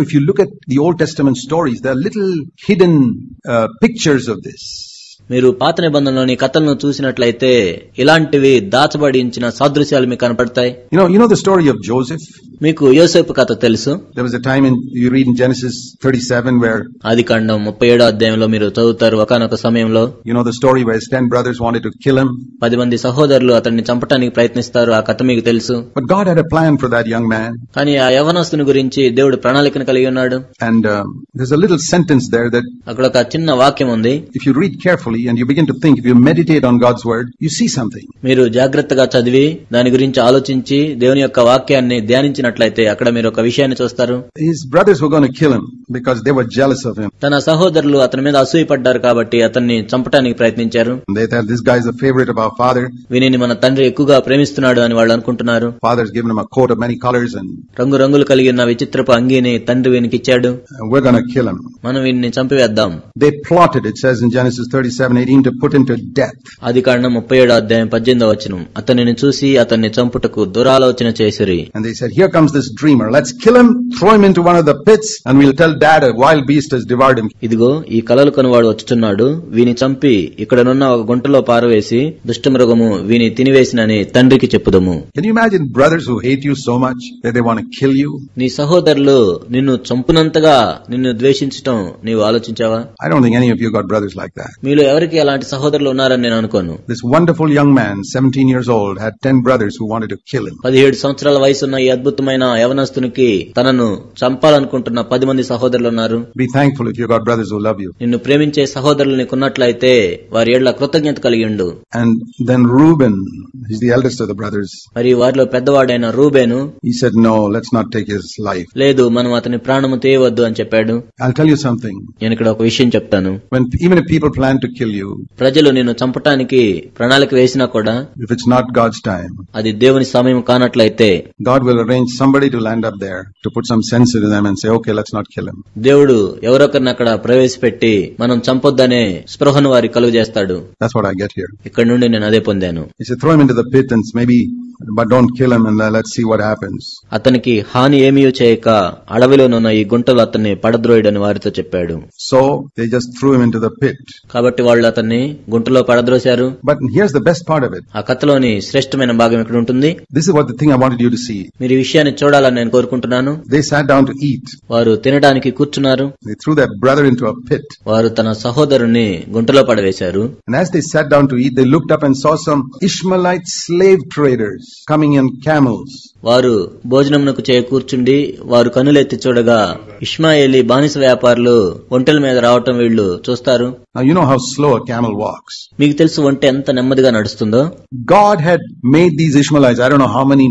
if you look at the Old Testament stories, there are little hidden pictures of this. మీరు పాత నిబంధనలోని కథలను చూసినట్లయితే ఇలాంటివి దాచబడించిన సాదృశ్యాలు మీకు కనపడతాయి. You know the story of Joseph? మీకు యోసేపు కథ తెలుసు. There was a time you read in Genesis 37 where ఆదికాండం 37వ అధ్యాయంలో మీరు చదువుతారు. ఒకానొక సమయంలో the story where his 10 brothers wanted to kill him. 10 మంది సహోదరులు అతన్ని చంపడానికి ప్రయత్నిస్తారు. ఆ కథ మీకు తెలుసు. But God had a plan for that young man. కానీ ఆ యవనస్తుని గురించి దేవుడు ప్రణాళికను కలిగి ఉన్నాడు. And there's a little sentence there that అక్కడ ఒక చిన్న వాక్యం ఉంది. If you read carefully and you begin to think, if you meditate on God's word, you see something. మీరు జాగ్రత్తగా చదివి దాని గురించి ఆలోచించి దేవుని యొక్క వాక్యాన్ని ధ్యానించినట్లయితే అక్కడ మీరు ఒక విషయాన్ని చూస్తారు. His brothers were going to kill him because they were jealous of him. తన సహోదరులు అతని మీద అసూయపడ్డారు కాబట్టి అతన్ని చంపడానికి ప్రయత్నించారు. They thought this guy is a favorite of our father. వీనిని మన తండ్రి ఎక్కువగా ప్రేమిస్తున్నాడు అని వాళ్ళు అనుకుంటున్నారు. Father's given him a coat of many colors and రంగురంగులు కలిగిన విచిత్రపు అంగీని తండ్రి వీనికి ఇచ్చాడు. We're going to kill him. మనం వీనిని చంపివేద్దాం. They plotted, it says in Genesis 37:18, to put him to death. ఆదికాండం 37వ అధ్యాయం 18వ వచనం. అతనిని చూసి అతన్ని చంపుటకు దురాలోచన చేసిరి. And they said, here comes this dreamer, let's kill him, throw him into one of the pits and we'll tell dad a wild beast has devoured him. ఇదిగో ఈ కలలు కనువాడు వచ్చుచున్నాడు, వీని చంపి ఇక్కడనున్న ఒక గుంటలో పారవేసి దుష్టమృగము వీని తినివేసినని తండ్రికి చెప్పుదము. Can you imagine brothers who hate you so much that they want to kill you? నీ సహోదరులు నిన్ను చంపునంతగా నిన్ను ద్వేషించటం నీవు ఆలోచించావా? I don't think any of you got brothers like that. మీలో ఎవరికి అలాంటి సహోదరులు ఉన్నారని నేను అనుకోను. This wonderful young man, 17 years old, had 10 brothers who wanted to kill him. 17 సంవత్సరాల వయసున్న ఈ అద్భుతమైన యవనస్తునికి తనను చంపాలనుకుంటున్న 10 మంది సహోదరులు ఉన్నారు. Be thankful if you got brothers who love you. నిన్ను ప్రేమించే సహోదరులు నీకున్నట్లయితే వారి ఎడల కృతజ్ఞత కలిగి ఉండు. And then Reuben, he's the eldest of the brothers. మరి వారిలో పెద్దవాడైన Reuben, he said, no, let's not take his life. లేదు, మనం అతని ప్రాణము తీయవద్దు అని చెప్పాడు. I'll tell you something. నేను ఇక్కడ ఒక విషయం చెప్తాను. Even if people plan to kill you, ప్రజలు నిన్ను చంపటానికి ప్రణాళిక వేసినా కూడా, if it's not God's time, అది దేవుని సమయం కానట్లయితే God will arrange somebody to land up there to put some sense into them and say, okay, let's not kill him. దేవుడు ఎవరొకరిని అక్కడ ప్రవేశపెట్టి మనం చంపొద్దనే స్పృహను వారి కలుగు చేస్తాడు. That's what I get here. ఇక్కడ నుండి నేను అదే పొందాను. He said, throw him into the pit and maybe, but don't kill him and let's see what happens. అతనికి హాని ఏమీ చేయక అడవిలోనున్న ఈ గుంటలో అతన్ని పడద్రోయడని వారితో చెప్పాడు. So they just threw him into the pit. కాబట్టి వాళ్ళు అతన్ని గుంటలో పడద్రోశారు. But here's the best part of it. ఆ కథలోని శ్రేష్టమైన భాగం ఇక్కడ ఉంటుంది. This is what the thing I wanted you to see. మీరు ఈ విషయాన్ని చూడాలని నేను కోరుకుంటున్నాను. They sat down to eat. వారు తినడానికి కూర్చున్నారు. They threw their brother into a pit. వారు తన సహోదరుని గుంటలో పడవేశారు. And as they sat down to eat, they looked up and saw some Ishmaelite slave traders coming in camels. వారు భోజనమునకు కూర్చుండి వారు కనులెత్తి చూడగా ఇష్మాయేలీ బానిస వ్యాపారులు ఒంటెల మీద రావటం వీళ్ళు చూస్తారు. Now you know how slow a camel walks. మీకు తెలుసు ఒంటె ఎంత నెమ్మదిగా నడుస్తుందో. God had made these Ishmaelites, I don't know how many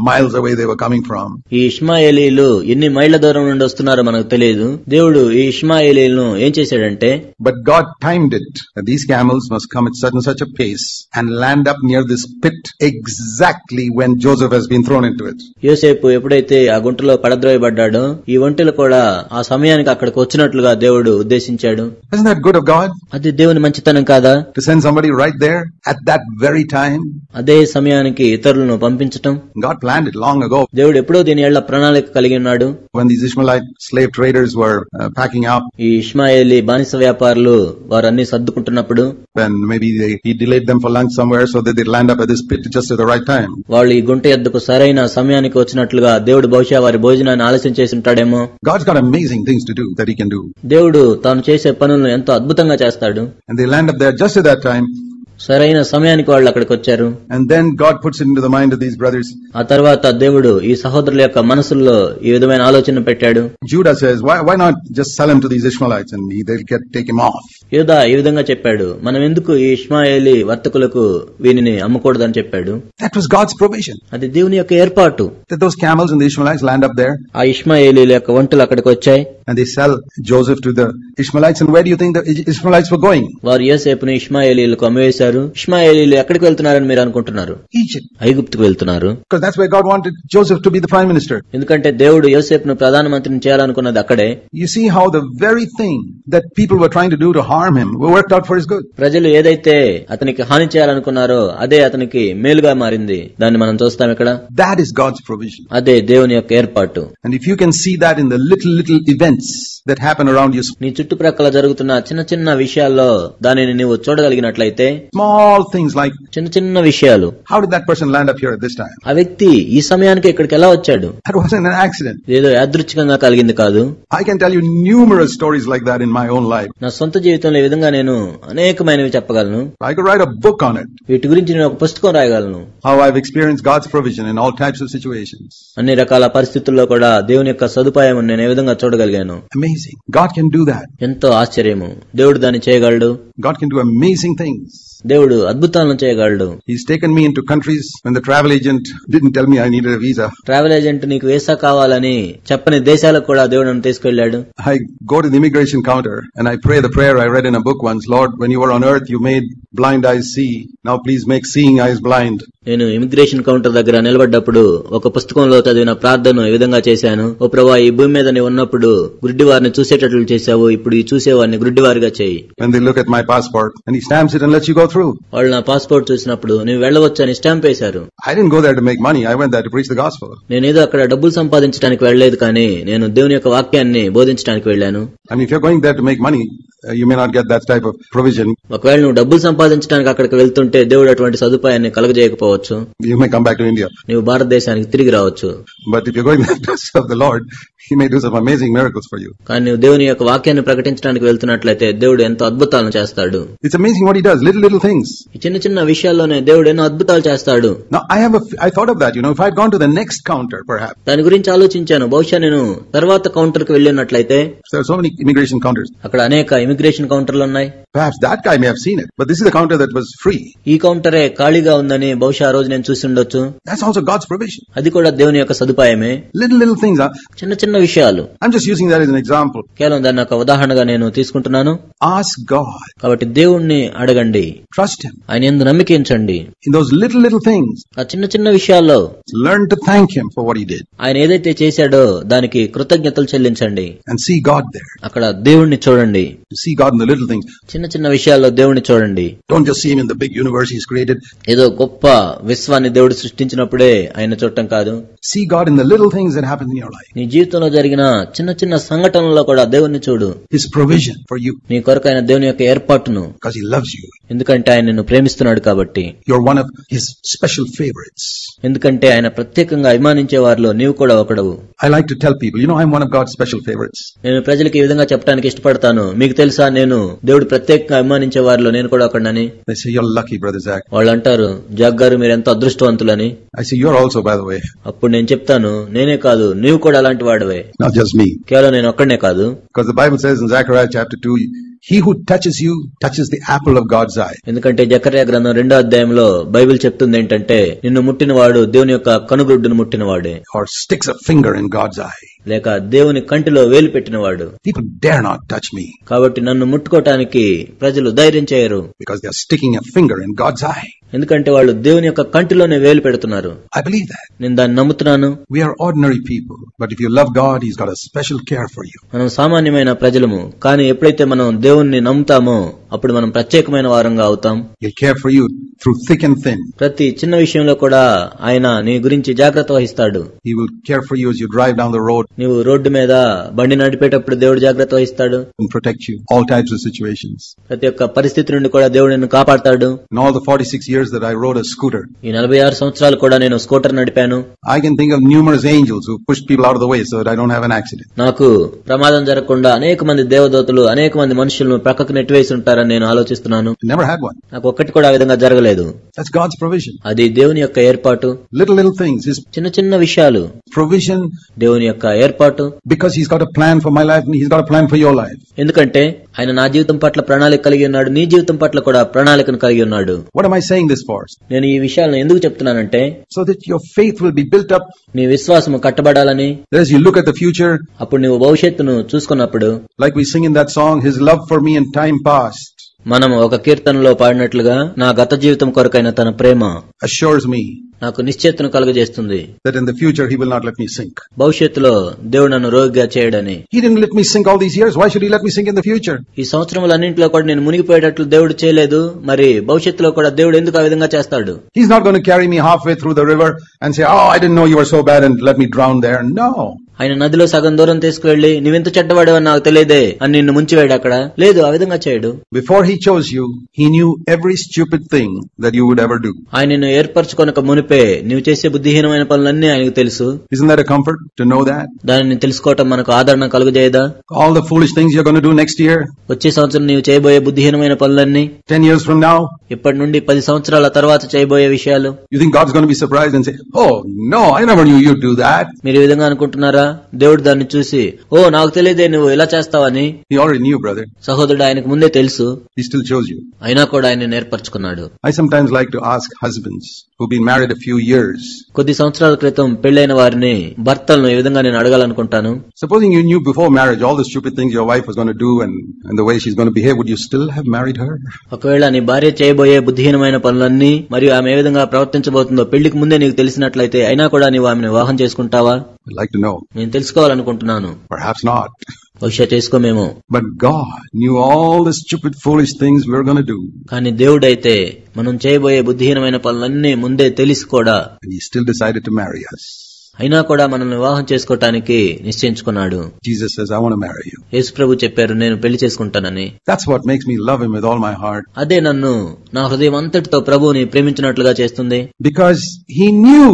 miles away they were coming from. ఈ ఇష్మాయేలీలు ఎన్ని మైళ్ళ దూరం నుండి వస్తున్నారో మనకు తెలియదు. దేవుడు ఈ ఇష్మాయేలీలను ఏం చేశాడంటే, but God timed it that these camels must come at such a pace and land up near this pit exactly when Joseph has been thrown into it. యోసేపు ఎప్పుడైతే ఆ గుంటలో పడద్రోయబడ్డాడో ఈ ఒంటెలు కూడా ఆ సమయానికి అక్కడికి వచ్చినట్లుగా దేవుడు ఉద్దేశించాడు. Isn't that good of God? అది దేవుని మంచితనం కాదా? To send somebody right there at that very time. అదే సమయానికి ఇతరులను పంపించటం. God planned it long ago. దేవుడు ఎప్పుడో దీని ఎడల ప్రణాళిక కలిగి ఉన్నాడు. When these Ishmaelite slave traders were packing up, ఈ ఇష్మాయేలీ బానిస వ్యాపారులు వారన్నీ సర్దుకుంటున్నప్పుడు, then maybe he delayed them for lunch somewhere so that they land up at this pit just at the right time. వాళ్ళు ఈ గుంట యొద్దకు సరైన సమయానికి వచ్చినట్లుగా దేవుడు బహుశా వారి భోజనాన్ని ఆలస్యం చేసి ఉంటాడేమో. God's got amazing things to do that he can do. దేవుడు తాను చేసే పనులను ఎంతో అద్భుతంగా చేస్తాడు. And they land up there just at that time. సరైన సమయానికి వాళ్ళు అక్కడికి వచ్చారు. And then God puts it into the mind of these brothers. ఆ తర్వాత దేవుడు ఈ సహోదరుల యొక్క మనసుల్లో ఈ విధమైన ఆలోచన పెట్టాడు. Judah says, why not just sell him to these Ishmaelites and they'll take him off. యూదా ఈ విధంగా చెప్పాడు, మనం ఎందుకు ఈ ఇష్మాయేలీ వర్తకులకు వీనిని అమ్మకూడదని చెప్పాడు. That was God's provision. అది దేవుని యొక్క ఏర్పాటు. That those camels and the Ishmaelites land up there. ఆ ఇష్మాయేలీల యొక్క ఒంటెలు అక్కడికి వచ్చాయి. And they sell Joseph to the Ishmaelites. And where do you think the Ishmaelites were going? వారు యోసేపును ఇష్మాయేలీయులకు అమ్మివేశారు. ఇష్మాయేలీయులు ఎక్కడికి వెళ్తున్నారని మీరు అనుకుంటున్నారు? Egypt. ఐగుప్తుకు వెళ్తున్నారు. Because that's where God wanted Joseph to be the prime minister. ఎందుకంటే దేవుడు యోసేపును ప్రధానమంత్రిని చేయాలనుకున్నది అక్కడే. You see how the very thing that people were trying to do to harm him worked out for his good. ప్రజలు ఏదైతే అతనికి హాని చేయాలనుకున్నారో అదే అతనికి మేలుగా మారింది. దాన్ని మనం చూస్తాం ఇక్కడ. That is God's provision. అదే దేవుని యొక్క ఏర్పాటు. And if you can see that in the little events that happen around you, నీ చుట్టుప్రక్కల జరుగుతున్న చిన్న చిన్న విషయాల్లో దానిని నీవు చూడగలిగినట్లయితే, small things like చిన్న చిన్న విషయాలు, how did that person land up here at this time? ఆ వ్యక్తి ఈ సమయానికి ఇక్కడికి ఎలా వచ్చాడు? That wasn't an accident. ఏదో యాదృచ్ఛికంగా కలిగింది కాదు. I can tell you numerous stories like that in my own life. నా సొంత జీవితంలో ఈ విధంగా నేను అనేకమైనవి చెప్పగలను. I could write a book on it. వీటి గురించి నేను ఒక పుస్తకం రాయగలను. How I've experienced God's provision in all types of situations. అన్ని రకాల పరిస్థితుల్లో కూడా దేవుని యొక్క సదుపాయం నేను ఏ విధంగా చూడగలిగాను. Amazing. God can do that. ఎంతో ఆశ్చర్యము. దేవుడు దాన్ని చేయగలడు. God can do amazing things. దేవుడు అద్భుతాలను చేయగలడు. He's taken me into countries when the travel agent didn't tell me I needed a visa. Travel agent నీకు వీసా కావాలని చెప్పని దేశాలకు కూడా దేవుడు నన్ను తీసుకెళ్లాడు. I go to the immigration counter and I pray the prayer I read in a book once. Lord, when you were on earth, you made blind eyes see. Now please make seeing eyes blind. నేను immigration counter దగ్గర నిలబడ్డప్పుడు ఒక పుస్తకంలో చదివిన ప్రార్థన ఈ విధంగా చేశాను. ఓ ప్రభువా, ఈ భూమి మీద నీవు ఉన్నప్పుడు గుడ్డి వారిని చూసేటట్లు చేశావు, ఇప్పుడు ఈ చూసేవారిని గుడ్డివారిగా చేయి. When they look at my passport and he stamps it and lets you go through. వాళ్ళు నా పాస్పోర్ట్ చూసినప్పుడు నీవు వెళ్ళవచ్చు అని స్టాంప్ వేశారు. I didn't go there to make money. I went there to preach the gospel. నేనేదో అక్కడ డబ్బులు సంపాదించడానికి వెళ్ళలేదు, కానీ నేను దేవుని యొక్క వాక్యాన్ని బోధించడానికి వెళ్ళాను. I mean, if you're going there to make money, you may not get that type of provision. ఒకవేళ నువ్వు డబ్బులు సంపాదించడానికి అక్కడికి వెళ్తుంటే దేవుడు అటువంటి సదుపాయాన్ని కలగజేయకపోవచ్చు. You may come back to India. నీవు భారతదేశానికి తిరిగి రావచ్చు. But if you're going there to serve the Lord, He may do some amazing miracles for you. కానీ నువ్వు దేవుని యొక్క వాక్యాన్ని ప్రకటించడానికి వెళ్తున్నట్లయితే దేవుడు ఎంతో అద్భుతాలను చేస్తాడు. It's amazing what He does. Little things. ఈ చిన్న చిన్న విషయాల్లోనే దేవుడు ఎన్నో అద్భుతాలు చేస్తాడు. Now I thought of that. If I'd gone to the next counter, perhaps. దాని గురించి ఆలోచించాను. బహుశా నేను తర్వాత కౌంటర్ కి వెళ్ళినట్లయితే, there are so many immigration counters. అక్కడ అనేక ఇమిగ్రేషన్ కౌంటర్లు ఉన్నాయి. Perhaps that guy may have seen it, but this is the counter that was free. ఈ కౌంటరే ఖాళీగా ఉందని బహుశా ఆ రోజు నేను చూసి ఉండొచ్చు. That's also God's provision. అది కూడా దేవుని యొక్క సదుపాయమే. Little things. చిన్న చిన్న విషయాలు. I'm just using that as an example. కేవలం దాన్ని ఒక ఉదాహరణగా నేను తీసుకుంటున్నాను. Ask God. కాబట్టి దేవుణ్ణి అడగండి. Trust Him. ఆయన యందు నమ్మికించండి. In those little things. ఆ చిన్న చిన్న విషయాల్లో learn to thank Him for what He did. ఆయన ఏదైతే చేశాడో దానికి కృతజ్ఞతలు చెల్లించండి. And see God there. అక్కడ దేవుణ్ణి చూడండి. See God in the little things. చిన్న చిన్న విషయాల్లో దేవుణ్ణి చూడండి. Don't just see Him in the big universe He's created. ఏదో గొప్ప విశ్వాన్ని దేవుడు సృష్టించినప్పుడే ఆయన చూడటం కాదు. See God in the little things that happen in your life. నీ జీవితంలో జరిగిన చిన్న చిన్న సంఘటనల్లో కూడా దేవుణ్ణి చూడు. His provision for you. నీ కొరకు ఆయన దేవుని యొక్క ఏర్పాటును. Because He loves you. ఎందుకంటే ఆయన నిన్ను ప్రేమిస్తున్నాడు కాబట్టి. You're one of His special favorites. ఎందుకంటే ఆయన ప్రత్యేకంగా అభిమానించే వారిలో నీవు కూడా ఒకడవు. I like to tell people, I'm one of God's special favorites. నేను ప్రజలకు ఈ విధంగా చెప్పడానికి ఇష్టపడతాను. మీకు తెలుసా, నేను దేవుడు ప్రత్యేకంగా అభిమానించే వారిలో నేను కూడా ఒకడని. They say, you're lucky, brother Zach. వాళ్ళు అంటారు, జాక్ గారు మీరు ఎంత అదృష్టవంతులని. I say, you're also, by the way. అప్పుడు నేను చెప్తాను, నేనే కాదు, నీవు కూడా అలాంటి వాడివే. Not just me. కేవలం నేను ఒక్కడనే కాదు. Because the Bible says in Zechariah chapter 2, he who touches you touches the apple of God's eye. ఎందుకంటే జకర్యా గ్రంథం 2వ అధ్యాయంలో బైబిల్ చెప్తుంది ఏంటంటే, నిన్ను ముట్టినవాడు దేవుని యొక్క కనుగుడ్డును ముట్టినవాడే. Or sticks a finger in God's eye. లేక దేవుని కంటిలో వేలు పెట్టినవాడు. People dare not touch me. కాబట్టి నన్ను ముట్టుకోవటానికి ప్రజలు ధైర్యం చేయరు. Because they are sticking a finger in God's eye. ఎందుకంటే వాళ్ళు దేవుని యొక్క కంటిలోనే వేలు పెడుతున్నారు. I believe that. నేను దాన్ని నమ్ముతున్నాను. We are ordinary people, but if you love God, He's got a special care for you. మనం సామాన్యమైన ప్రజలము, కానీ ఎప్పుడైతే మనం దేవుణ్ణి నమ్ముతామో అప్పుడు మనం ప్రత్యేకమైన వారంగా అవుతాం. He'll care for you through thick and thin. ప్రతి చిన్న విషయంలో కూడా ఆయన నీ గురించి జాగ్రత్త వహిస్తాడు. He will care for you as you drive down the road. నీవు రోడ్డు మీద బండి నడిపేటప్పుడు దేవుడు జాగ్రత్త వహిస్తాడు. And protect you all types of situations. ప్రతి ఒక్క పరిస్థితి నుండి కూడా దేవుడు నిన్ను కాపాడతాడు. In all the 46 years that I rode a scooter, ఈ 46 సంవత్సరాలు కూడా నేను scooter నడిపాను. I can think of numerous angels who pushed people out of the way so that I don't have an accident. నాకు ప్రమాదం జరగకుండా అనేక మంది దేవదూతలు అనేక మంది మనుషులను ప్రక్కకు నెట్టివేసి ఉంటారని నేను ఆలోచిస్తున్నాను. Never had one. నాకు ఒక్కటి కూడా ఆ విధంగా జరగలేదు. That's God's provision. అది దేవుని యొక్క ఏర్పాటు. Little things. His చిన్న చిన్న విషయాలు. Provision. దేవుని యొక్క ఏర్పాటు. Because He's got a plan for my life and He's got a plan for your life. ఎందుకంటే ఆయన నా జీవితం పట్ల ప్రణాళిక కలిగి ఉన్నాడు, నీ జీవితం పట్ల కూడా ప్రణాళికను కలిగి ఉన్నాడు. What am I saying this for? నేను ఈ విషయాలను ఎందుకు చెప్తున్నానంటే, so that your faith will be built up. నీ విశ్వాసము కట్టబడాలని. As you look at the future, అప్పుడు నువ్వు భవిష్యత్తును చూసుకున్నప్పుడు, like we sing in that song, His love for me in time past, మనం ఒక కీర్తనలో పాడినట్లుగా, నా గత జీవితం కొరకైన తన ప్రేమ assures me నాకు నిశ్చయతను కలుగజేస్తుంది, that in the future He will not let me sink. భవిష్యత్తులో దేవుడు నన్ను రోగిగా చేయడని. He didn't let me sink all these years. Why should He let me sink in the future? ఈ సంవత్సరములన్నింటిలో కూడా నేను మునిగిపోయేటట్లు దేవుడు చేయలేదు, మరి భవిష్యత్తులో కూడా దేవుడు ఎందుకు ఆ విధంగా చేస్తాడు? He's not going to carry me halfway through the river and say, oh, I didn't know you were so bad and let me drown there. No. ఆయన నదిలో సగం దూరం తీసుకువెళ్లి, నువ్వెంత చెడ్డవాడవని నాకు తెలియదే అని నిన్ను ముంచివేయడు అక్కడ. లేదు, ఆ విధంగా చేయడు. Before He chose you, He knew every stupid thing that you would ever do. ఆయన నిన్ను ఏర్పరచుకొనక మునిపే నువ్వు చేసే బుద్ధిహీనమైన పనులన్నీ ఆయనకు తెలుసు. Isn't that a comfort to know that? దానిని తెలుసుకోవటం మనకు ఆదరణ కలుగజేయదా? All the foolish things you're going to do next year, వచ్చే సంవత్సరం నీవు చేయబోయే బుద్ధిహీనమైన పనులన్నీ, 10 years from now, ఇప్పటి నుండి 10 సంవత్సరాల తర్వాత చేయబోయే విషయాలు, you think God's going to be surprised and say, oh no, I never knew you'd do that? మీరు ఈ విధంగా అనుకుంటున్నారా? దేవుడు దాన్ని చూసి, ఓ నాకు తెలియదే నువ్వు ఇలా చేస్తావని. He already knew, brother. సహోదరుడు, ఆయనకు ముందే తెలుసు. He still chose you. అయినా కూడా ఆయన నేర్పరచుకున్నాడు. I sometimes like to ask husbands who've been married a few years. కొద్ది సంవత్సరాల క్రితం పెళ్లైన వారిని, భర్తలను ఈ విధంగా నేను అడగాలనుకుంటాను. Supposing you knew before marriage all the stupid things your wife was going to do and the way she's going to behave, would you still have married her? ఒకవేళ నీ భార్య చేయబోయే బుద్ధిహీనమైన పనులన్నీ మరియు ఆమె ఏ విధంగా ప్రవర్తించబోతుందో పెళ్లికి ముందే నీకు తెలిసినట్లయితే, అయినా కూడా నీవు ఆమెను వివాహం చేసుకుంటావా? I'd like to know. నేను తెలుసుకోవాలనుకుంటున్నాను. Perhaps not. బహుశా చేసుకోమేమో. But God knew all the stupid foolish things we were going to do. కానీ దేవుడైతే మనం చేయబోయే బుద్ధిహీనమైన పనులన్నీ ముందే తెలిసి కూడా, And He still decided to marry us. అయినా కూడా మనల్ని వివాహం చేసుకోవటానికి నిశ్చయించుకున్నాడు. Jesus says, I want to marry you. యేసు ప్రభు చెప్పారు, నేను పెళ్లి చేసుకుంటానని. That's what makes me love Him with all my heart. అదే నన్ను నా హృదయం అంతటితో ప్రభువుని ప్రేమించినట్లుగా చేస్తుంది. Because He knew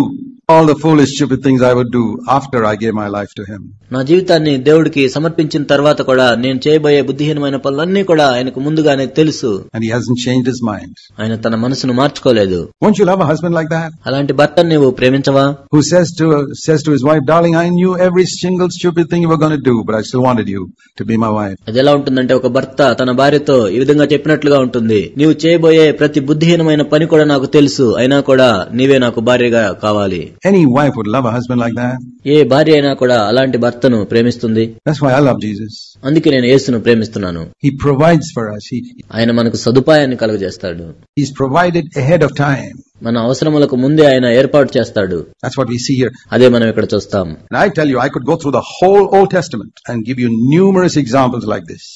all the foolish stupid things I would do after I gave my life to Him. నా జీవితాన్ని దేవుడికి సమర్పించిన తర్వాత కూడా నేను చేయబోయే బుద్ధిహీనమైన పనులన్నీ కూడా ఆయనకు ముందుగానే తెలుసు. And He hasn't changed His mind. ఆయన తన మనసును మార్చుకోలేదు. Won't you love a husband like that? అలాంటి భర్తను నీవు ప్రేమించవా? Who says to his wife, darling, I knew every single stupid thing you were going to do, but I still wanted you to be my wife. అది ఎలా ఉంటుందంటే, ఒక భర్త తన భార్యతో ఈ విధంగా చెప్పినట్లుగా ఉంటుంది, నీవు చేయబోయే ప్రతి బుద్ధిహీనమైన పని కూడా నాకు తెలుసు, అయినా కూడా నీవే నాకు భార్యగా కావాలి. Any wife would love a husband like that. ఏ భార్య అయినా కూడా అలాంటి భర్తను ప్రేమిస్తుంది. That's why I love Jesus. అందుకే నేను యేసును ప్రేమిస్తున్నాను. He provides for us. ఆయన మనకు సదుపాయాన్ని కలుగజేస్తాడు. He's provided ahead of time. మన అవసరములకు ముందే ఆయన ఏర్పాటు చేస్తాడు. That's what we see here. అదే మనం ఇక్కడ చూస్తాం. And I tell you, I could go through the whole Old Testament and give you numerous examples like this.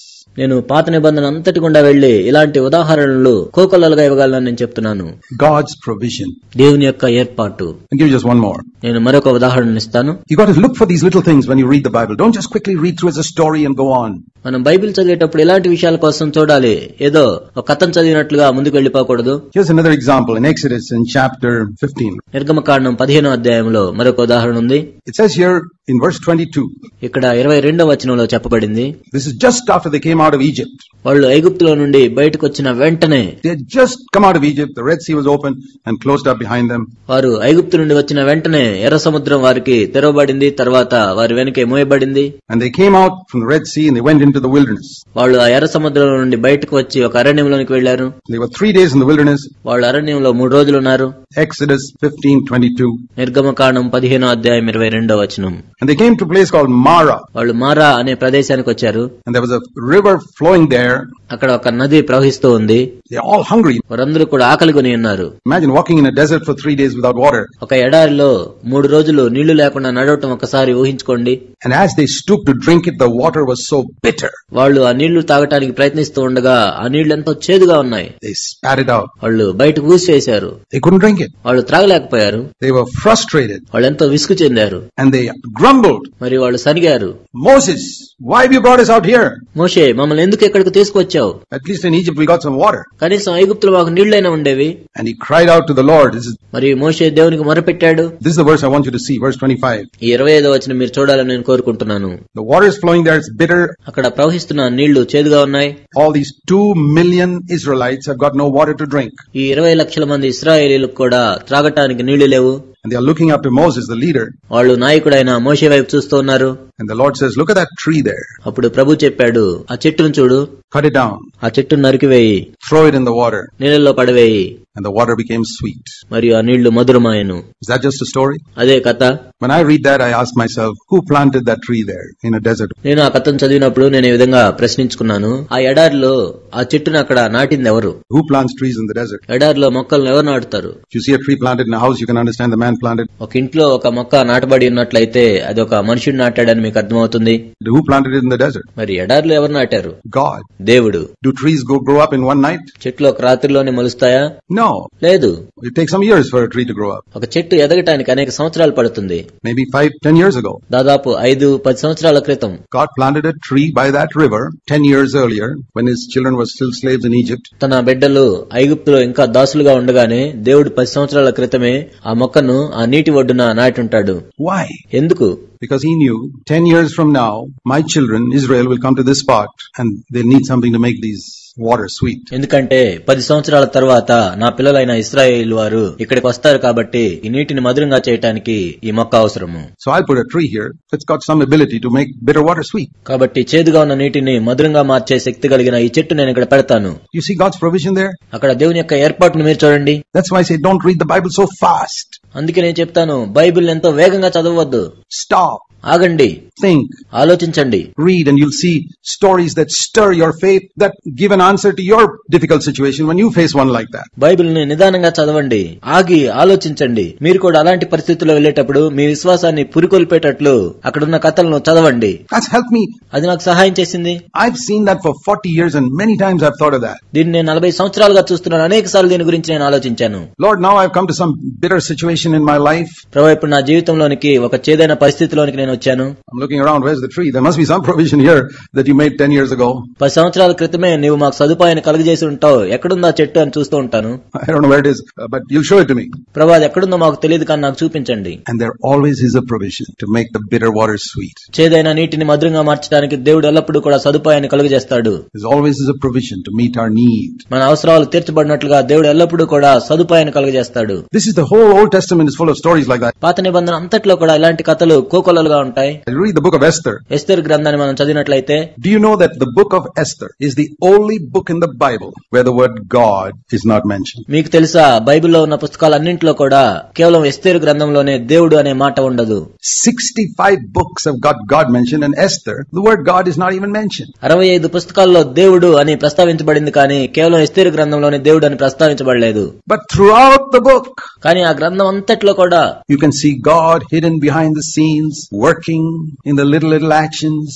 నేను పాత నిబంధన అంతటి గుండా వెళ్లి ఇలాంటి ఉదాహరణలు కోకొల్లలుగా ఇవ్వగలను నేను చెప్తున్నాను. God's provision. దేవుని యొక్క ఏర్పాటు. I'll give you just one more. నేను మరొక ఉదాహరణ ఇస్తాను. You got to look for these little things when you read the Bible. Don't just quickly read through as a story and go on. మనం Bible చదివేటప్పుడు ఇలాంటి విషయాల కోసం చూడాలి, ఏదో ఒక కథను చదివినట్లుగా ముందుకు వెళ్లిపోకూడదు. Here's another example in Exodus in chapter 15. నిర్గమకాండం 15వ అధ్యాయంలో మరొక ఉదాహరణ ఉంది. It says here in verse 22. ఇక్కడ 22వ వచనంలో చెప్పబడింది. This is just after they came out of Egypt. వాళ్ళు ఐగుప్తులో నుండి బయటకు వచ్చిన వెంటనే, They had just come out of Egypt. The Red Sea was open and closed up behind them. వారు ఐగుప్తు నుండి వచ్చిన వెంటనే ఎర్ర సముద్రం వారికి తెరవబడింది, తర్వాత వారి వెనకే మోయబడింది. And they came out from the Red Sea and they went into the wilderness. వాళ్ళు ఆ ఎర్ర సముద్రం నుండి బయటకు వచ్చి ఒక అరణ్యంలోనికి వెళ్లారు. They were 3 days in the wilderness. వాళ్ళు అరణ్యంలో 3 రోజులు ఉన్నారు. Exodus 15:22. నిర్గమకాండం 15వ అధ్యాయం 22వ వచనం. And they came to a place called Mara. వాళ్ళు మారా అనే ప్రదేశానికి వచ్చారు. And there was a river flowing there. అక్కడ ఒక నది ప్రవహిస్తూ ఉంది. They're all hungry. వారందరూ కూడా ఆకలి కొని ఉన్నారు. Imagine walking in a desert for 3 days without water. ఒక ఎడారిలో 3 రోజులు నీళ్లు లేకుండా నడవటం ఒకసారి ఊహించుకోండి. And as they stooped to drink it, the water was so bitter. వాళ్ళు ఆ నీళ్లు తాగటానికి ప్రయత్నిస్తూ ఉండగా ఆ నీళ్లు ఎంతో చేదుగా ఉన్నాయి. They spat it out. వాళ్ళు బయటకు ఊసివేశారు. They couldn't drink it. వాళ్ళు త్రాగలేకపోయారు. They were frustrated. వాళ్ళు ఎంతో విసుగు చెందారు. And they grumbled. మరి వాళ్ళు సనిగారు. Moses, why have you brought us out here? మోషే, మమ్మల్ని ఎందుకు ఇక్కడికి తీసుకొచ్చావు? At least in Egypt we got some water. కనీసం ఐగుప్తులో మాకు నీళ్లైనా ఉండేవి. And he cried out to the Lord. మరి మోషే దేవునికి మొరపెట్టాడు. This is the verse I want you to see, verse 25. ఈ 25వ వచనం మీరు చూడాలని నేను కోరుకుంటున్నాను. The water is flowing there, it's bitter. అక్కడ ప్రవహిస్తున్న నీళ్లు చేదుగా ఉన్నాయి. All these 2 million Israelites have got no water to drink. ఈ 20 లక్షల మంది ఇశ్రాయేలీలకు కూడా త్రాగటానికి నీళ్లు లేవు. And they are looking up to Moses, the leader. వాళ్ళు నాయకుడైన మోషే వైపు చూస్తూ ఉన్నారు. And the Lord says, look at that tree there. అప్పుడు ప్రభు చెప్పాడు, ఆ చెట్టును చూడు, cut it down, ఆ చెట్టును నరికివేయి, throw it in the water, నీళ్ళల్లో పడవేయి, and the water became sweet. మరియు ఆ నీళ్లు మధురమాయెను. Is that just a story? అదే కథ. When I read that, I ask myself, who planted that tree there in a desert? నేను ఆ కథను చదివినప్పుడు నేను ఈ విధంగా ప్రశ్నించుకున్నాను, ఆ ఎడారిలో ఆ చెట్టును అక్కడ నాటింది ఎవరు? Who plants trees in the desert? ఎడారిలో మొక్కలను ఎవరు నాటుతారు? If you see a tree planted in a house, you can understand the man planted. ఒక ఇంట్లో ఒక మొక్క నాటబడి ఉన్నట్లయితే అది ఒక మనుషుడు నాటాడని మీకు అర్థమవుతుంది. Who planted it in the desert? మరి ఎడారిలో ఎవరు నాటారు? God. దేవుడు. Do trees grow up in one night? చెట్లు ఒక రాత్రిలోనే మొలుస్తాయా? No. లేదు. It takes some years for a tree to grow up. ఒక చెట్టు ఎదగటానికి అనేక సంవత్సరాలు పడుతుంది. Maybe 5-10 years ago. దాదాపు 5-10 సంవత్సరాల క్రితం God planted a tree by that river 10 years earlier when his children were still slaves in Egypt. తన బిడ్డలు ఐగుప్తులో ఇంకా దాసులుగా ఉండగానే దేవుడు 10 సంవత్సరాల క్రితమే ఆ మొక్కను ఆ నీటి ఒడ్డున నాటుంటాడు. Why? ఎందుకు? Because he knew 10 years from now, my children, Israel, will come to this spot and they'll need something to make these water sweet. ఎందుకంటే 10 సంవత్సరాల తర్వాత నా పిల్లలైన ఇశ్రాయేలు వారు ఇక్కడికి వస్తారు కాబట్టి ఈ నీటిని మధురంగా చేయడానికి ఈ మొక్క అవసరము. So I'll put a tree here that's got some ability to make bitter water sweet. కాబట్టి చేదుగా ఉన్న నీటిని మధురంగా మార్చే శక్తి కలిగిన ఈ చెట్టు నేను ఇక్కడ పెడతాను. You see God's provision there? అక్కడ దేవుని యొక్క ఏర్పాటును మీరు చూడండి. That's why I say don't read the Bible so fast. అందుకే నేను చెప్తాను, బైబిల్ ఎంతో వేగంగా చదవవద్దు. Stop. ఆగండి. Think. ఆలోచించండి. Read and you'll see stories that stir your faith, that give an answer to your difficult situation when you face one like that. Bible ని నిదానంగా చదవండి, ఆగి ఆలోచించండి. మీరు కూడా అలాంటి పరిస్థితుల్లో వెళ్లేటప్పుడు మీ విశ్వాసాన్ని పురికొల్పేటట్లు అక్కడున్న కథలను చదవండి. That's helped me. అది నాకు సహాయం చేసింది. I've seen that for 40 years and many times I've thought of that. దీన్ని నేను 40 సంవత్సరాలుగా చూస్తున్నాను. అనేక సార్లు దీని గురించి నేను ఆలోచించాను. Lord, now I've come to some bitter situation in my life. ప్రభువా, ఇప్పుడు నా జీవితంలోనికి ఒక చేదైన పరిస్థితిలోనికి నేను వచ్చాను. I'm looking around, where's the tree? There must be some provision here that you made 10 years ago. 10 సంవత్సరాల క్రితమే నీవు మాకు సదుపాయాన్ని కలుగజేసి ఉంటావు, ఎక్కడుందా చెట్టు అని చూస్తూ ఉంటాను. I don't know where it is, but you show it to me. ప్రభువా, అది ఎక్కడుందో మాకు తెలియదు, కానీ నాకు చూపించండి. And there always is a provision to make the bitter water sweet. చేదైన నీటిని మధురంగా మార్చడానికి దేవుడు ఎల్లప్పుడూ కూడా సదుపాయాన్ని కలుగజేస్తాడు. There's always is a provision to meet our need. మన అవసరాలు తీర్చబడినట్లుగా దేవుడు ఎల్లప్పుడూ కూడా సదుపాయాన్ని కలుగజేస్తాడు. This is the whole Old Testament is full of stories like that. పాత నిబంధన అంతట్లో కూడా ఇలాంటి కథలు కోకొల్లలుగా ఉంటాయి. I read the book of Esther. ఎస్తేరు గ్రంథాన్ని మనం చదివినట్లయితే, do you know that the book of Esther is the only book in the Bible where the word God is not mentioned? మీకు తెలుసా, బైబిల్లో ఉన్న పుస్తకాలన్నింటిలో కూడా కేవలం ఎస్తేరు గ్రంథంలోనే దేవుడు అనే మాట ఉండదు. 65 books have got God mentioned, and Esther, the word God is not even mentioned. 65 పుస్తకాల్లో దేవుడు అని ప్రస్తావించబడింది, కానీ కేవలం ఎస్తేరు గ్రంథంలోనే దేవుడు అని ప్రస్తావించబడలేదు. But throughout the book, కానీ ఆ గ్రంథం అంతట్లో కూడా you can see God hidden behind the scenes, working in the little actions.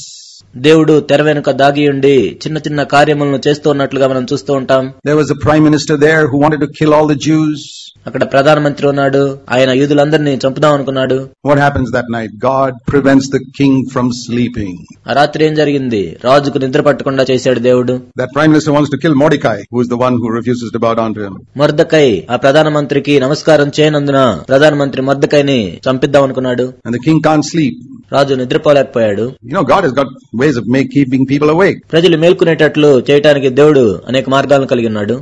దేవుడు తెర వెనుక దాగి ఉండి చిన్న చిన్న కార్యములను చేస్తూ ఉన్నట్లుగా మనం చూస్తూ ఉంటాం. There was a prime minister there who wanted to kill all the Jews. అక్కడ ప్రధానమంత్రి ఉన్నాడు, ఆయన యూదులందరినీ చంపుదాం అనుకున్నాడు. What happens that night? God prevents the king from sleeping. ఆ రాత్రి ఏం జరిగింది? రాజుకు నిద్ర పట్టకుండా చేశాడు దేవుడు. That prime minister wants to kill Mordecai, who is the one who refuses to bow down to him. Mordecai ఆ ప్రధానమంత్రికి నమస్కారం చేయనందున ప్రధానమంత్రి మొర్దెకైని చంపిద్దాం అనుకున్నాడు. And the king can't sleep. Raju నిద్రపోలేకపోయాడు. You know, God has got ways of keeping people awake. ప్రజలు మేల్కొనేటట్లు చేయడానికి దేవుడు అనేక మార్గాలను కలిగి ఉన్నాడు.